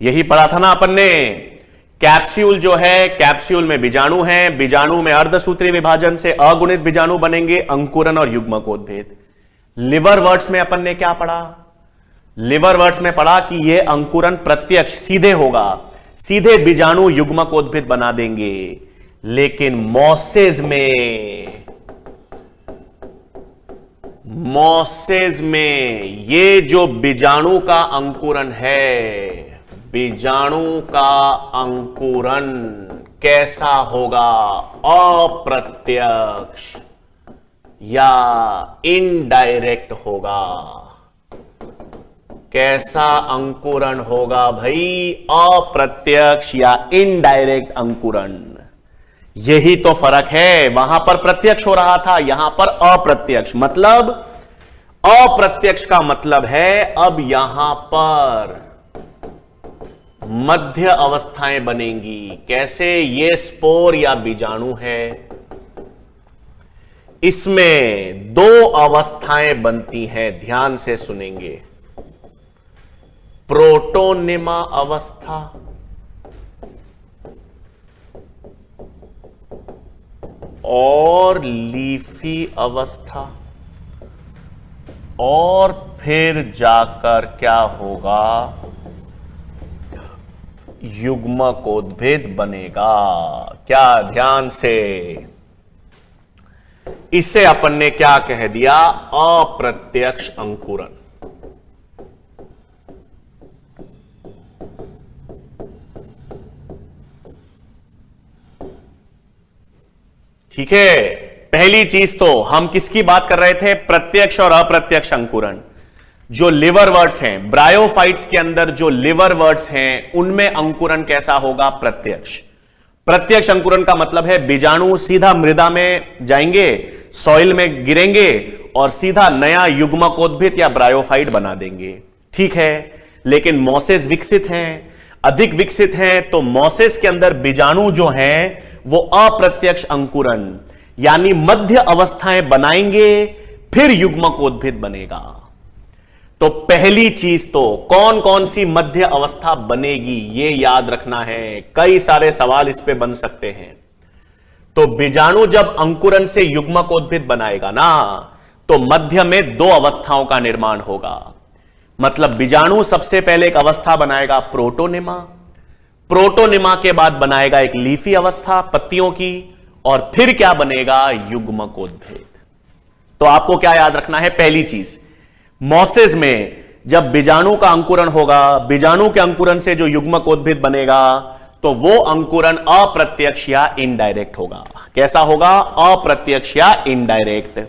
यही पढ़ा था ना अपन ने। कैप्सूल जो है, कैप्सूल में बीजाणु हैं, बीजाणु में अर्धसूत्री विभाजन से अगुणित बीजाणु बनेंगे, अंकुरन और युग्मकोद्भिद। लिवरवर्ट्स में अपन ने क्या पढ़ा? लिवरवर्ट्स में पढ़ा कि यह अंकुरन प्रत्यक्ष सीधे होगा, सीधे बीजाणु युग्मकोद्भिद बना देंगे। लेकिन मोसेस में ये जो बीजाणु का अंकुरन है, बीजाणु का अंकुरन कैसा होगा? अप्रत्यक्ष या इनडायरेक्ट होगा। कैसा अंकुरन होगा भाई? अप्रत्यक्ष या इनडायरेक्ट अंकुरन। यही तो फर्क है। वहां पर प्रत्यक्ष हो रहा था, यहां पर अप्रत्यक्ष। मतलब अप्रत्यक्ष का मतलब है अब यहां पर मध्य अवस्थाएं बनेंगी। कैसे? ये स्पोर या बीजाणु है, इसमें दो अवस्थाएं बनती हैं, ध्यान से सुनेंगे। प्रोटोनिमा अवस्था और लीफी अवस्था, और फिर जाकर क्या होगा? युग्मकोद्भिद बनेगा। क्या? ध्यान से। इसे अपन ने क्या कह दिया? अप्रत्यक्ष अंकुरन। ठीक है, पहली चीज तो हम किसकी बात कर रहे थे? प्रत्यक्ष और अप्रत्यक्ष अंकुरन। जो लिवरवर्ट्स हैं, ब्रायोफाइट्स के अंदर जो लिवरवर्ट्स हैं, उनमें अंकुरन कैसा होगा? प्रत्यक्ष। प्रत्यक्ष अंकुरन का मतलब है बीजाणु सीधा मृदा में जाएंगे, सॉइल में गिरेंगे और सीधा नया युग्मकोद्भिद या ब्रायोफाइट बना देंगे। ठीक है, लेकिन मोसेस विकसित हैं, अधिक विकसित हैं, तो मोसेस के अंदर बीजाणु जो हैं वो अप्रत्यक्ष अंकुरन यानी मध्य अवस्थाएं बनाएंगे, फिर युग्मकोद्भिद बनेगा। तो पहली चीज तो कौन कौन सी मध्य अवस्था बनेगी, यह याद रखना है। कई सारे सवाल इस पे बन सकते हैं। तो बीजाणु जब अंकुरन से युग्मकोद्भिद बनाएगा ना, तो मध्य में दो अवस्थाओं का निर्माण होगा। मतलब बीजाणु सबसे पहले एक अवस्था बनाएगा प्रोटोनिमा, प्रोटोनिमा के बाद बनाएगा एक लीफी अवस्था पत्तियों की, और फिर क्या बनेगा? युग्मकोद्भिद। तो आपको क्या याद रखना है? पहली चीज, मोसेस में जब बीजाणु का अंकुरन होगा, बीजाणु के अंकुरन से जो युग्मकोद्भिद बनेगा, तो वो अंकुरन अप्रत्यक्ष या इनडायरेक्ट होगा। कैसा होगा? अप्रत्यक्ष या इनडायरेक्ट।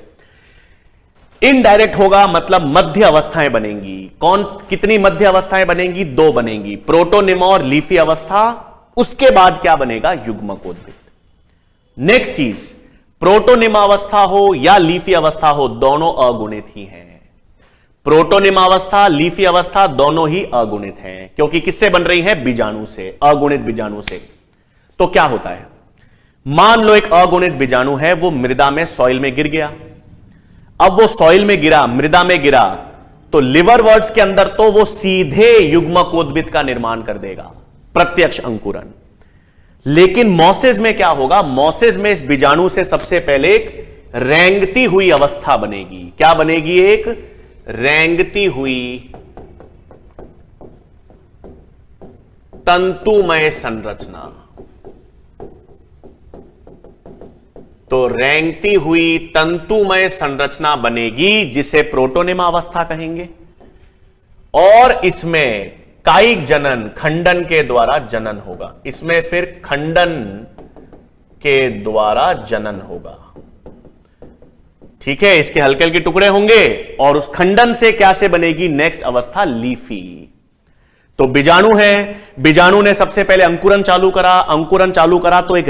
इनडायरेक्ट होगा मतलब मध्य अवस्थाएं बनेंगी। कौन कितनी मध्य अवस्थाएं बनेंगी? दो बनेंगी, प्रोटोनिमा और लीफी अवस्था। उसके बाद क्या बनेगा? युग्मकोद्भिद। नेक्स्ट चीज, प्रोटोनिमा अवस्था हो या लीफी अवस्था हो, दोनों अगुणित ही हैं। प्रोटोनिमा अवस्था, लीफी अवस्था दोनों ही अगुणित हैं, क्योंकि किससे बन रही हैं? बीजाणु से, अगुणित बीजाणु से। तो क्या होता है? मान लो एक अगुणित बीजाणु है, वो मृदा में, सॉइल में गिर गया। अब वो सॉइल में गिरा, मृदा में गिरा, तो लिवरवर्ट्स के अंदर तो वो सीधे युग्मकोद्भिद का निर्माण कर देगा, प्रत्यक्ष अंकुरन। लेकिन मोसेस में क्या होगा? मोसेस में इस बीजाणु से सबसे पहले एक रेंगती हुई अवस्था बनेगी। क्या बनेगी? एक रेंगती हुई तंतुमय संरचना। तो रेंगती हुई तंतुमय संरचना बनेगी, जिसे प्रोटोनेमा अवस्था कहेंगे। और इसमें कायिक जनन, खंडन के द्वारा जनन होगा। इसमें फिर खंडन के द्वारा जनन होगा। ठीक है, इसके हल्के हल्के टुकड़े होंगे और उस खंडन से क्या से बनेगी नेक्स्ट अवस्था? लीफी। तो बीजाणु है, बीजाणु ने सबसे पहले अंकुरन चालू करा, अंकुरन चालू करा तो एक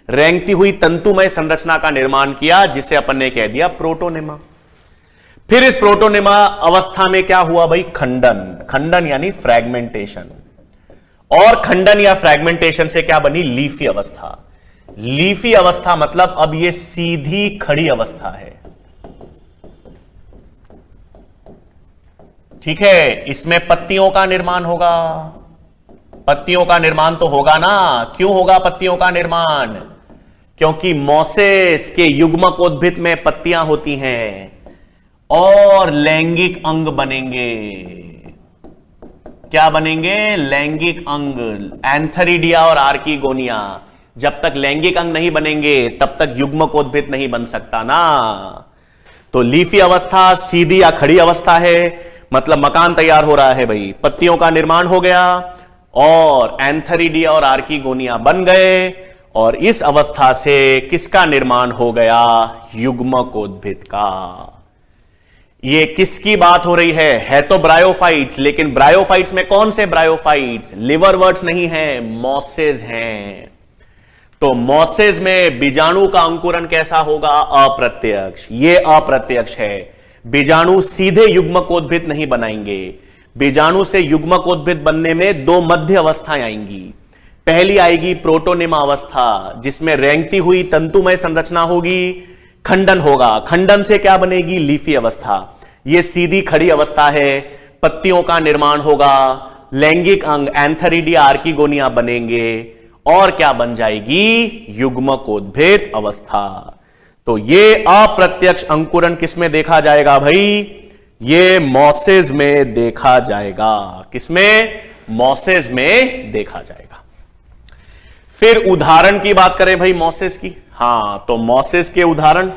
रेंगती हुई तंतुमय संरचना का निर्माण किया, जिसे अपन ने कह दिया प्रोटोनेमा। फिर इस प्रोटोनेमा अवस्था में क्या हुआ भाई? खंडन यानी फ्रैगमेंटेशन। और खंडन या फ्रैगमेंटेशन से क्या बनी? लीफी अवस्था। लीफी अवस्था मतलब अब यह सीधी खड़ी अवस्था है। ठीक है, इसमें पत्तियों का निर्माण होगा। पत्तियों का निर्माण तो होगा ना। क्यों होगा पत्तियों का निर्माण? क्योंकि मोसेस के युग्मकोद्भिद में पत्तियां होती हैं और लैंगिक अंग बनेंगे। क्या बनेंगे? लैंगिक अंग, एंथरीडिया और आर्कीगोनिया। जब तक लैंगिक अंग नहीं बनेंगे तब तक युग्मकोद्भिद नहीं बन सकता ना। तो लीफी अवस्था सीधी या खड़ी अवस्था है, मतलब मकान तैयार हो रहा है भाई। पत्तियों का निर्माण हो गया और एंथरीडिया और आर्कीगोनिया बन गए, और इस अवस्था से किसका निर्माण हो गया? युग्मकोद्भिद का। ये किसकी बात हो रही है तो ब्रायोफाइट्स, लेकिन ब्रायोफाइट्स में कौन से ब्रायोफाइट्स? लिवरवर्ट्स नहीं है, मोसेस हैं। तो मोसेस में बीजाणु का अंकुरन कैसा होगा? अप्रत्यक्ष। ये अप्रत्यक्ष है। बीजाणु सीधे युग्मकोद्भिद नहीं बनाएंगे। बीजाणु से युग्मकोद्भिद बनने में दो मध्य अवस्थाएं आएंगी। पहली आएगी प्रोटोनेमा अवस्था, जिसमें रेंगती हुई तंतुमय संरचना होगी, खंडन होगा। खंडन से क्या बनेगी? लीफी अवस्था। यह सीधी खड़ी अवस्था है, पत्तियों का निर्माण होगा, लैंगिक अंग एंथरीडिया आर्कीगोनिया बनेंगे, और क्या बन जाएगी? युग्मकोद्भिद अवस्था। तो यह अप्रत्यक्ष अंकुरन किसमें देखा जाएगा भाई? ये मोसेस में देखा जाएगा। किसमें? मोसेस में देखा जाएगा। फिर उदाहरण की बात करें भाई मोसेस की। हां, तो मोसेस के उदाहरण,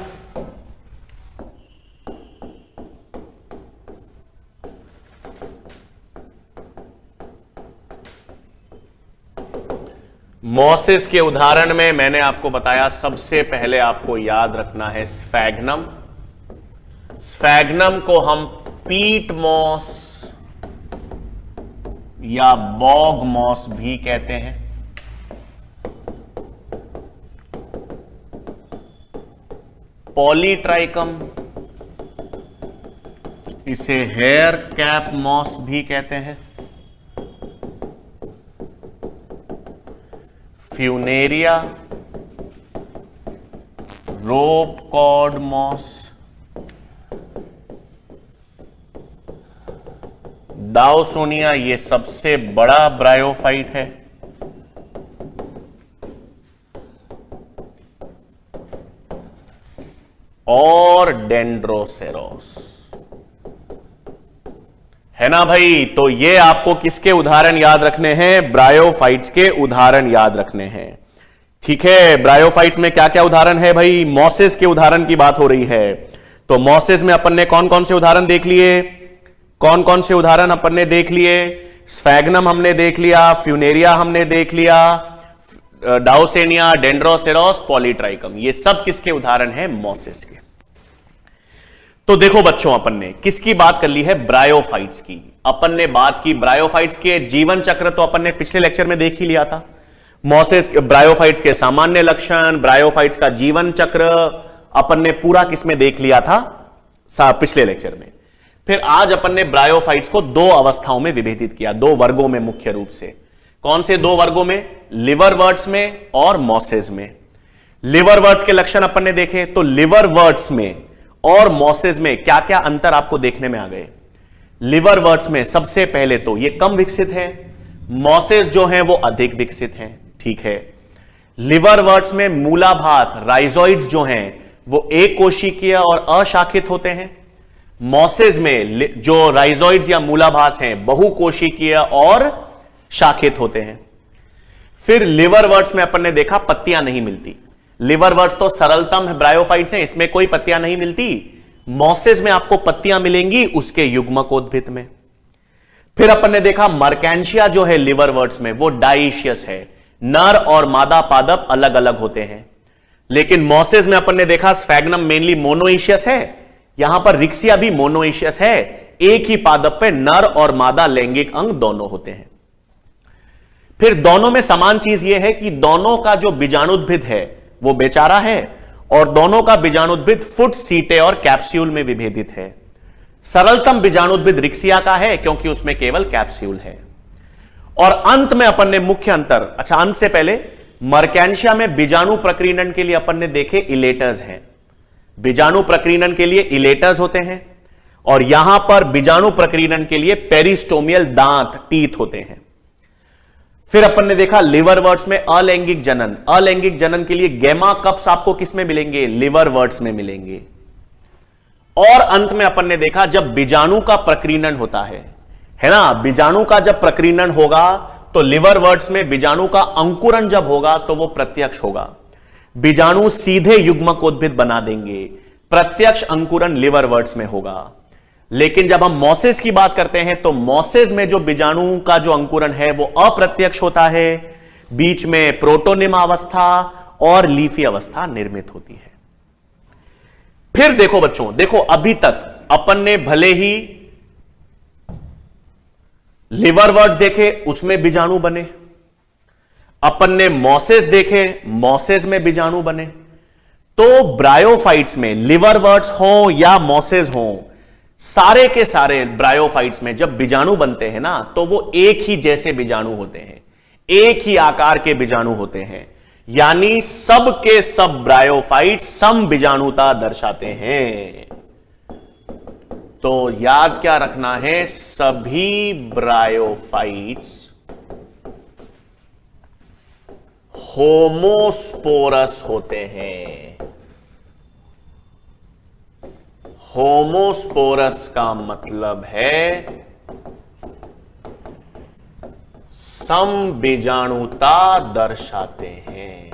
मोसेस के उदाहरण में मैंने आपको बताया सबसे पहले आपको याद रखना है स्फैग्नम। स्फैग्नम को हम पीट मॉस या बॉग मॉस भी कहते हैं। पॉलीट्राइकम, इसे हेयर कैप मॉस भी कहते हैं। फ्यूनेरिया, रोप कॉर्ड मॉस, दाउसोनिया, ये सबसे बड़ा ब्रायोफाइट है। और डेंड्रोसेरोस, है ना भाई। तो ये आपको किसके उदाहरण याद रखने हैं? ब्रायोफाइट्स के उदाहरण याद रखने हैं। ठीक है, ब्रायोफाइट्स में क्या क्या उदाहरण है भाई? मोसेस के उदाहरण की बात हो रही है। तो मोसेस में अपन ने कौन कौन से उदाहरण देख लिए? कौन कौन से उदाहरण अपन ने देख लिए? स्फैग्नम हमने देख लिया, फ्यूनेरिया हमने देख लिया, डाउसेनिया, डेंड्रोसेरोस, पॉलीट्राइकम, ये सब किसके उदाहरण हैं? मोसेस के। तो देखो बच्चों, अपन ने किसकी बात कर ली है? ब्रायोफाइट्स की। अपन ने बात की ब्रायोफाइट्स के जीवन चक्र, तो अपन ने पिछले लेक्चर में देख ही लिया था। मोसेस ब्रायोफाइट्स के सामान्य लक्षण, ब्रायोफाइट्स का जीवन चक्र अपन ने पूरा किसमें देख लिया था? पिछले लेक्चर में। फिर आज अपन ने ब्रायोफाइट्स को दो अवस्थाओं में विभेदित किया, दो वर्गों में मुख्य रूप से। कौन से दो वर्गों में? लिवरवर्ट्स में और मॉसेज में। लिवरवर्ट्स के लक्षण अपन ने देखे, तो लिवरवर्ट्स में और मॉसेज में क्या क्या अंतर आपको देखने में आ गए? लिवरवर्ट्स में सबसे पहले तो ये कम विकसित है, मॉसेज जो हैं वो अधिक विकसित हैं। ठीक है, लिवरवर्ट्स में मूलाभास राइजोइड्स जो हैं वो एक कोशिकीय और अशाखित होते हैं। मॉसेज में जो राइजोइड्स या मूलाभास हैं बहुकोशिकीय और शाखित होते हैं। फिर लिवरवर्ट्स में अपन ने देखा पत्तियां नहीं मिलती। लिवरवर्ट्स तो सरलतम ब्रायोफाइट्स हैं, इसमें कोई पत्तियां नहीं मिलती। मॉसेज में आपको पत्तियां मिलेंगी उसके युग्मकोद्भिद में। फिर अपन ने देखा मर्कैंशिया जो है लिवरवर्ट्स में वो डाइशियस है, नर और मादा पादप अलग अलग होते हैं। लेकिन मॉसेज में अपन ने देखा स्फैग्नम मेनली मोनोइशियस है, यहां पर रिक्सिया भी मोनोइशियस है, एक ही पादप पे नर और मादा लैंगिक अंग दोनों होते हैं। फिर दोनों में समान चीज यह है कि दोनों का जो बीजाणुद्भिद है वो बेचारा है और दोनों का बीजाणुद्भिद फुट, सीटे और कैप्सूल में विभेदित है। सरलतम बीजाणुद्भिद रिक्सिया का है क्योंकि उसमें केवल कैप्सूल है। और अंत में अपन ने मुख्य अंतर, अच्छा अंत से पहले मर्कैंशिया में बीजाणु प्रकीर्णन के लिए अपन ने देखे इलेटर्स हैं। बीजाणु प्रकीर्णन के लिए इलेटर्स होते हैं और यहां पर बीजाणु प्रकीर्णन के लिए पेरिस्टोमियल दांत, टीथ होते हैं। फिर अपन ने देखा लिवरवर्ट्स में अलैंगिक जनन, अलैंगिक जनन के लिए गैमा कप्स आपको किसमें मिलेंगे? लिवरवर्ट्स में मिलेंगे। और अंत में अपन ने देखा जब बीजाणु का प्रकीर्णन होता है ना, बीजाणु का जब प्रकीर्णन होगा तो लिवरवर्ट्स में बीजाणु का अंकुरण जब होगा तो वो प्रत्यक्ष होगा। बीजाणु सीधे युग्मकोद्भिद बना देंगे, प्रत्यक्ष अंकुरण लिवरवर्ट्स में होगा। लेकिन जब हम मॉसेज की बात करते हैं तो मॉसेज में जो बीजाणु का जो अंकुरण है वो अप्रत्यक्ष होता है, बीच में प्रोटोनिमा अवस्था और लीफी अवस्था निर्मित होती है। फिर देखो बच्चों, देखो अभी तक अपन ने भले ही लिवरवर्ट्स देखे उसमें बीजाणु बने, अपन ने मॉसेज देखे मॉसेज में बीजाणु बने, तो ब्रायोफाइट्स में लिवरवर्ट्स हो या मॉसेज हो, सारे के सारे ब्रायोफाइट्स में जब बीजाणु बनते हैं ना तो वो एक ही जैसे बीजाणु होते हैं, एक ही आकार के बीजाणु होते हैं, यानी सब के सब ब्रायोफाइट्स सम बीजाणुता दर्शाते हैं। तो याद क्या रखना है, सभी ब्रायोफाइट्स होमोस्पोरस होते हैं। होमोस्पोरस का मतलब है समबीजाणुता दर्शाते हैं।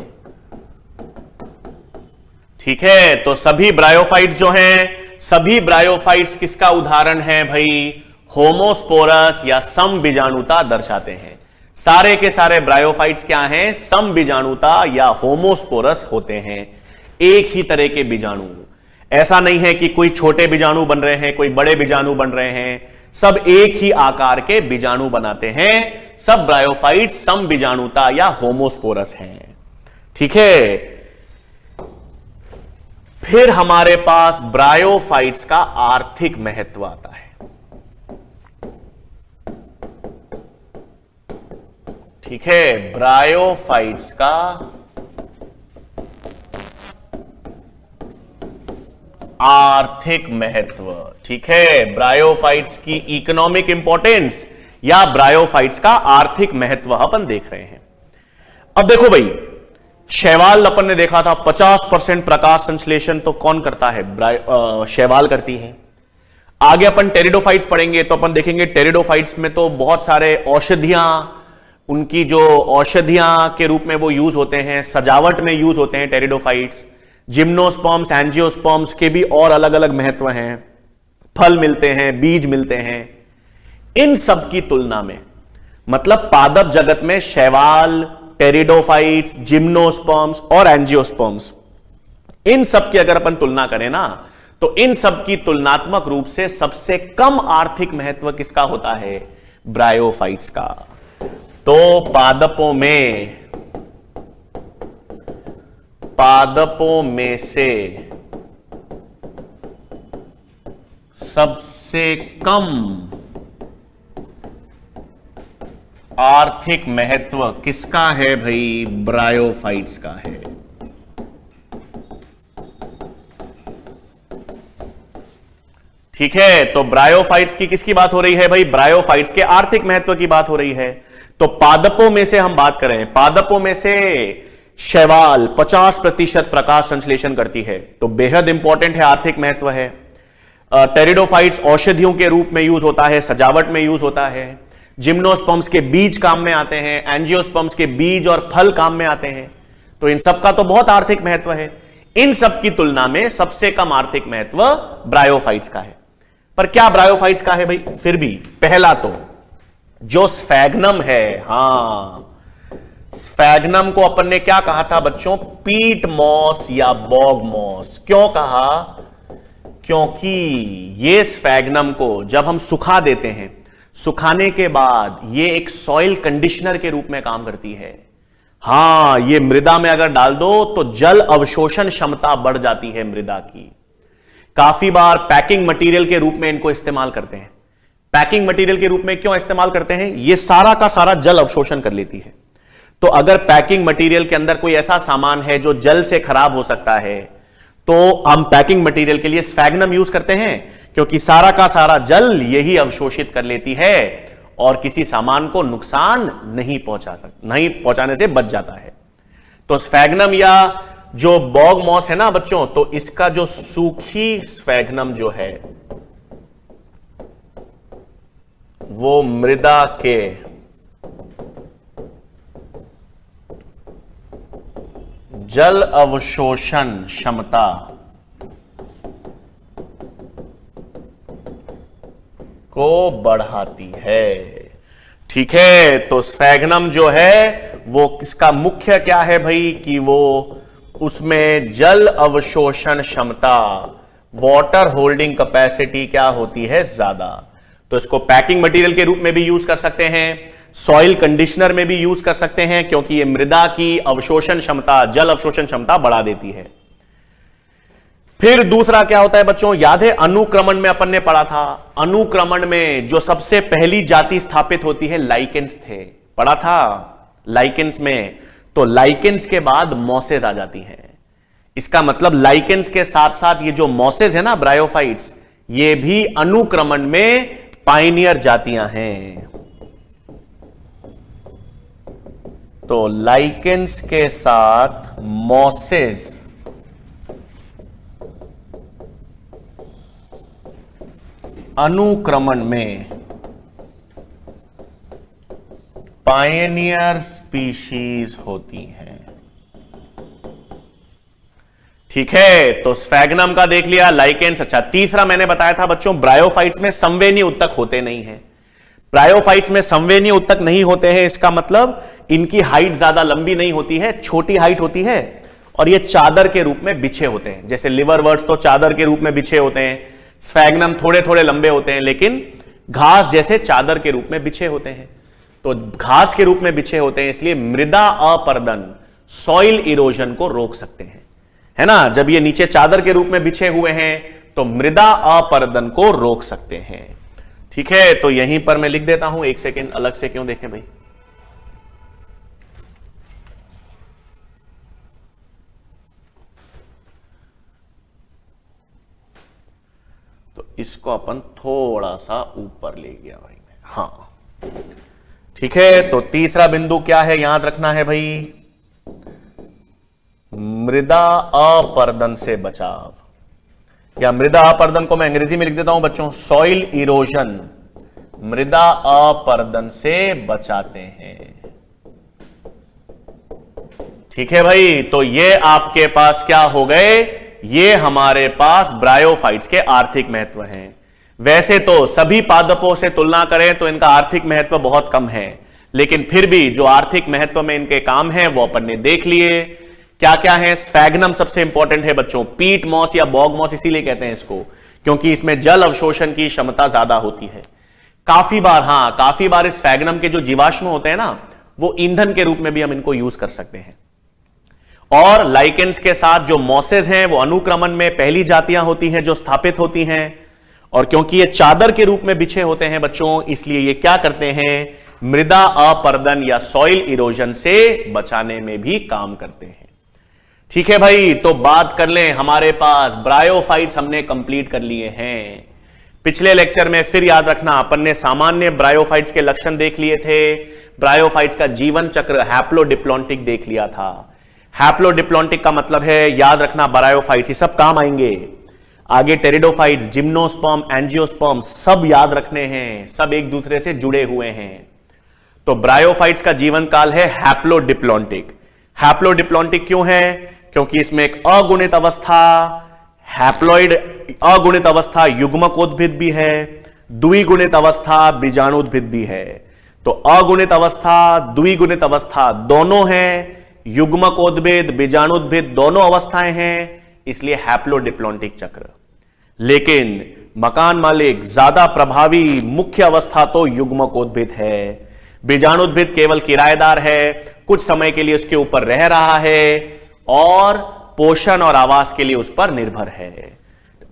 ठीक है, तो सभी ब्रायोफाइट्स जो हैं, सभी ब्रायोफाइट्स किसका उदाहरण है भाई? होमोस्पोरस या समबीजाणुता दर्शाते हैं। सारे के सारे ब्रायोफाइट्स क्या हैं? समबीजाणुता या होमोस्पोरस होते हैं, एक ही तरह के बीजाणु। ऐसा नहीं है कि कोई छोटे बीजाणु बन रहे हैं, कोई बड़े बीजाणु बन रहे हैं, सब एक ही आकार के बीजाणु बनाते हैं। सब ब्रायोफाइट्स समबीजाणुता या होमोस्पोरस हैं। ठीक है, फिर हमारे पास ब्रायोफाइट्स का आर्थिक महत्व आता है। ठीक है, ब्रायोफाइट्स का आर्थिक महत्व। ठीक है, ब्रायोफाइट्स की इकोनॉमिक इंपॉर्टेंस या ब्रायोफाइट्स का आर्थिक महत्व अपन देख रहे हैं। अब देखो भाई, शैवाल अपन ने देखा था 50% प्रकाश संश्लेषण तो कौन करता है? शैवाल करती है। आगे अपन टेरिडोफाइट्स पढ़ेंगे तो अपन देखेंगे टेरिडोफाइट्स में तो बहुत सारे औषधियां, उनकी जो औषधियां के रूप में वो यूज होते हैं, सजावट में यूज होते हैं टेरिडोफाइट्स। जिम्नोस्पर्म्स, एंजियोस्पर्म्स के भी और अलग अलग महत्व हैं। फल मिलते हैं, बीज मिलते हैं। इन सब की तुलना में, मतलब पादप जगत में शैवाल, टेरिडोफाइट्स, जिम्नोस्पर्म्स और एंजियोस्पर्म्स, इन सब की अगर अपन तुलना करें ना तो इन सब की तुलनात्मक रूप से सबसे कम आर्थिक महत्व किसका होता है? ब्रायोफाइट्स का। तो पादपों में से सबसे कम आर्थिक महत्व किसका है भाई? ब्रायोफाइट्स का है। ठीक है, तो ब्रायोफाइट्स की किसकी बात हो रही है भाई? ब्रायोफाइट्स के आर्थिक महत्व की बात हो रही है। तो पादपों में से हम बात करें, पादपों में से शैवाल 50% प्रकाश संश्लेषण करती है, तो बेहद इंपॉर्टेंट है, आर्थिक महत्व है। टेरिडोफाइट्स औषधियों के रूप में यूज होता है, सजावट में यूज होता है। जिम्नोस्पर्म्स के बीज काम में आते हैं, एंजियोस्पर्म्स के बीज और फल काम में आते हैं। तो इन सब का तो बहुत आर्थिक महत्व है। इन सब की तुलना में सबसे कम आर्थिक महत्व ब्रायोफाइट्स का है। पर क्या ब्रायोफाइट्स का है भाई? फिर भी पहला तो जो स्फैग्नम है, हां, स्फैग्नम को अपन ने क्या कहा था बच्चों? पीट मॉस या बॉग मॉस। क्यों कहा? क्योंकि ये स्फैग्नम को जब हम सुखा देते हैं, सुखाने के बाद ये एक सॉइल कंडीशनर के रूप में काम करती है। हां, ये मृदा में अगर डाल दो तो जल अवशोषण क्षमता बढ़ जाती है मृदा की। काफी बार पैकिंग मटेरियल के रूप में इनको इस्तेमाल करते हैं। पैकिंग मटेरियल के रूप में क्यों इस्तेमाल करते हैं? ये सारा का सारा जल अवशोषण कर लेती है। तो अगर पैकिंग मटेरियल के अंदर कोई ऐसा सामान है जो जल से खराब हो सकता है, तो हम पैकिंग मटेरियल के लिए स्फैग्नम यूज करते हैं, क्योंकि सारा का सारा जल यही अवशोषित कर लेती है और किसी सामान को नुकसान नहीं पहुंचाने से बच जाता है। तो स्फैग्नम या जो बॉग मॉस है ना बच्चों, तो इसका जो सूखी स्फैग्नम जो है वो मृदा के जल अवशोषण क्षमता को बढ़ाती है। ठीक है, तो स्फैग्नम जो है वो किसका मुख्य क्या है भाई? कि वो उसमें जल अवशोषण क्षमता, वाटर होल्डिंग कैपेसिटी क्या होती है? ज्यादा। तो इसको पैकिंग मटेरियल के रूप में भी यूज कर सकते हैं, सॉइल कंडीशनर में भी यूज कर सकते हैं, क्योंकि ये मृदा की अवशोषण क्षमता, जल अवशोषण क्षमता बढ़ा देती है। फिर दूसरा क्या होता है बच्चों? याद है अनुक्रमण में अपन ने पढ़ा था, अनुक्रमण में जो सबसे पहली जाति स्थापित होती है लाइकेंस थे, पढ़ा था लाइकेंस में। तो लाइकेंस के बाद मॉसेज आ जाती हैं। इसका मतलब लाइकेंस के साथ साथ ये जो मॉसेज है ना, ब्रायोफाइट्स, ये भी अनुक्रमण में पाइनियर जातियां हैं। तो लाइकेंस के साथ मॉसेज अनुक्रमण में पायनियर स्पीशीज होती हैं। ठीक है, तो स्फैग्नम का देख लिया, लाइकेंस। अच्छा, तीसरा मैंने बताया था बच्चों, ब्रायोफाइट्स में संवहनीय उत्तक होते नहीं हैं। ब्रायोफाइट्स में संवहनीय उत्तक नहीं होते हैं, इसका मतलब इनकी हाइट ज्यादा लंबी नहीं होती है, छोटी हाइट होती है, और ये चादर के रूप में बिछे होते हैं। जैसे लिवरवर्ट्स तो चादर के रूप में बिछे होते हैं, स्फैग्नम थोड़े थोड़े लंबे होते हैं, लेकिन घास जैसे चादर के रूप में बिछे होते हैं। तो घास के रूप में बिछे होते हैं, इसलिए मृदा अपर्दन, सॉइल इरोजन को रोक सकते हैं, है ना। जब ये नीचे चादर के रूप में बिछे हुए हैं तो मृदा अपर्दन को रोक सकते हैं। ठीक है, तो यहीं पर मैं लिख देता हूं, एक सेकेंड अलग से क्यों देखें भाई। तो इसको अपन थोड़ा सा ऊपर ले गया भाई मैं, हाँ ठीक है। तो तीसरा बिंदु क्या है, याद रखना है भाई, मृदा अपर्दन से बचाव, या मृदा अपर्दन को मैं अंग्रेजी में लिख देता हूं बच्चों, सॉइल इरोजन, मृदा अपर्दन से बचाते हैं। ठीक है भाई, तो ये आपके पास क्या हो गए, ये हमारे पास ब्रायोफाइट्स के आर्थिक महत्व हैं। वैसे तो सभी पादपों से तुलना करें तो इनका आर्थिक महत्व बहुत कम है, लेकिन फिर भी जो आर्थिक महत्व में इनके काम है वो अपन ने देख लिए। क्या क्या है, स्फैग्नम सबसे इंपॉर्टेंट है बच्चों, पीट मॉस या बॉग मॉस इसीलिए कहते हैं इसको, क्योंकि इसमें जल अवशोषण की क्षमता ज्यादा होती है। काफी बार इस स्फैग्नम के जो जीवाश्म होते हैं ना, वो ईंधन के रूप में भी हम इनको यूज कर सकते हैं। और लाइकेंस के साथ जो मॉसेज हैं वो अनुक्रमण में पहली जातियां होती हैं जो स्थापित होती हैं, और क्योंकि ये चादर के रूप में बिछे होते हैं बच्चों, इसलिए ये क्या करते हैं, मृदा अपर्दन या सॉइल इरोजन से बचाने में भी काम करते हैं। ठीक है भाई, तो बात कर लें, हमारे पास ब्रायोफाइट्स हमने कंप्लीट कर लिए हैं। पिछले लेक्चर में फिर याद रखना, अपन ने सामान्य ब्रायोफाइट्स के लक्षण देख लिए थे, ब्रायोफाइट्स का जीवन चक्र हैप्लोडिप्लॉन्टिक देख लिया था। हैप्लोडिप्लॉन्टिक का मतलब है, याद रखना, ब्रायोफाइट्स ये सब काम आएंगे आगे। टेरिडोफाइट्स, जिम्नोस्पर्म, एंजियोस्पर्म सब याद रखने हैं, सब एक दूसरे से जुड़े हुए हैं। तो ब्रायोफाइट्स का जीवन काल है हैप्लोडिप्लॉन्टिक। हैप्लोडिप्लॉन्टिक क्यों है? क्योंकि इसमें एक अगुणित अवस्था, हैप्लॉइड अगुणित अवस्था युग्मकोद्भिद भी है, द्विगुणित अवस्था बीजाणुद्भिद भी है। तो अगुणित अवस्था, द्विगुणित अवस्था दोनों हैं, युग्मकोद्भिद बीजाणुद्भिद दोनों अवस्थाएं हैं, इसलिए हैप्लोडिप्लॉन्टिक चक्र। लेकिन मकान मालिक ज्यादा प्रभावी मुख्य अवस्था तो युग्मकोद्भिद है। बीजाणुद्भिद केवल किराएदार है, कुछ समय के लिए उसके ऊपर रह रहा है और पोषण और आवास के लिए उस पर निर्भर है।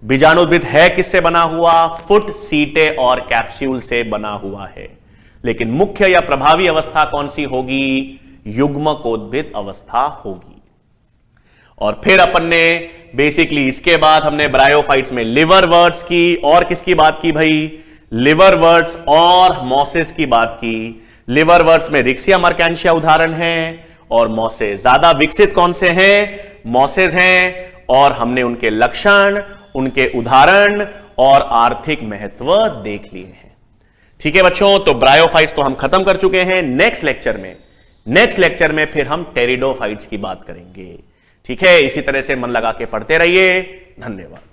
बीजाणुद्भिद है किससे बना हुआ? फुट, सीटे और कैप्सूल से बना हुआ है। लेकिन मुख्य या प्रभावी अवस्था कौन सी होगी? युग्मकोद्भिद अवस्था होगी। और फिर अपन ने बेसिकली इसके बाद हमने ब्रायोफाइट्स में लिवरवर्ट्स की और किसकी बात की भाई? लिवरवर्ट्स और मॉसेस की बात की। लिवरवर्ट्स में रिक्सिया मर्केंशिया उदाहरण हैं और मॉसेस। ज्यादा विकसित कौन से हैं? मॉसेस हैं। और हमने उनके लक्षण, उनके उदाहरण और आर्थिक महत्व देख लिए हैं। ठीक है बच्चों, तो ब्रायोफाइट्स तो हम खत्म कर चुके हैं। नेक्स्ट लेक्चर में फिर हम टेरिडोफाइट्स की बात करेंगे। ठीक है, इसी तरह से मन लगा के पढ़ते रहिए। धन्यवाद।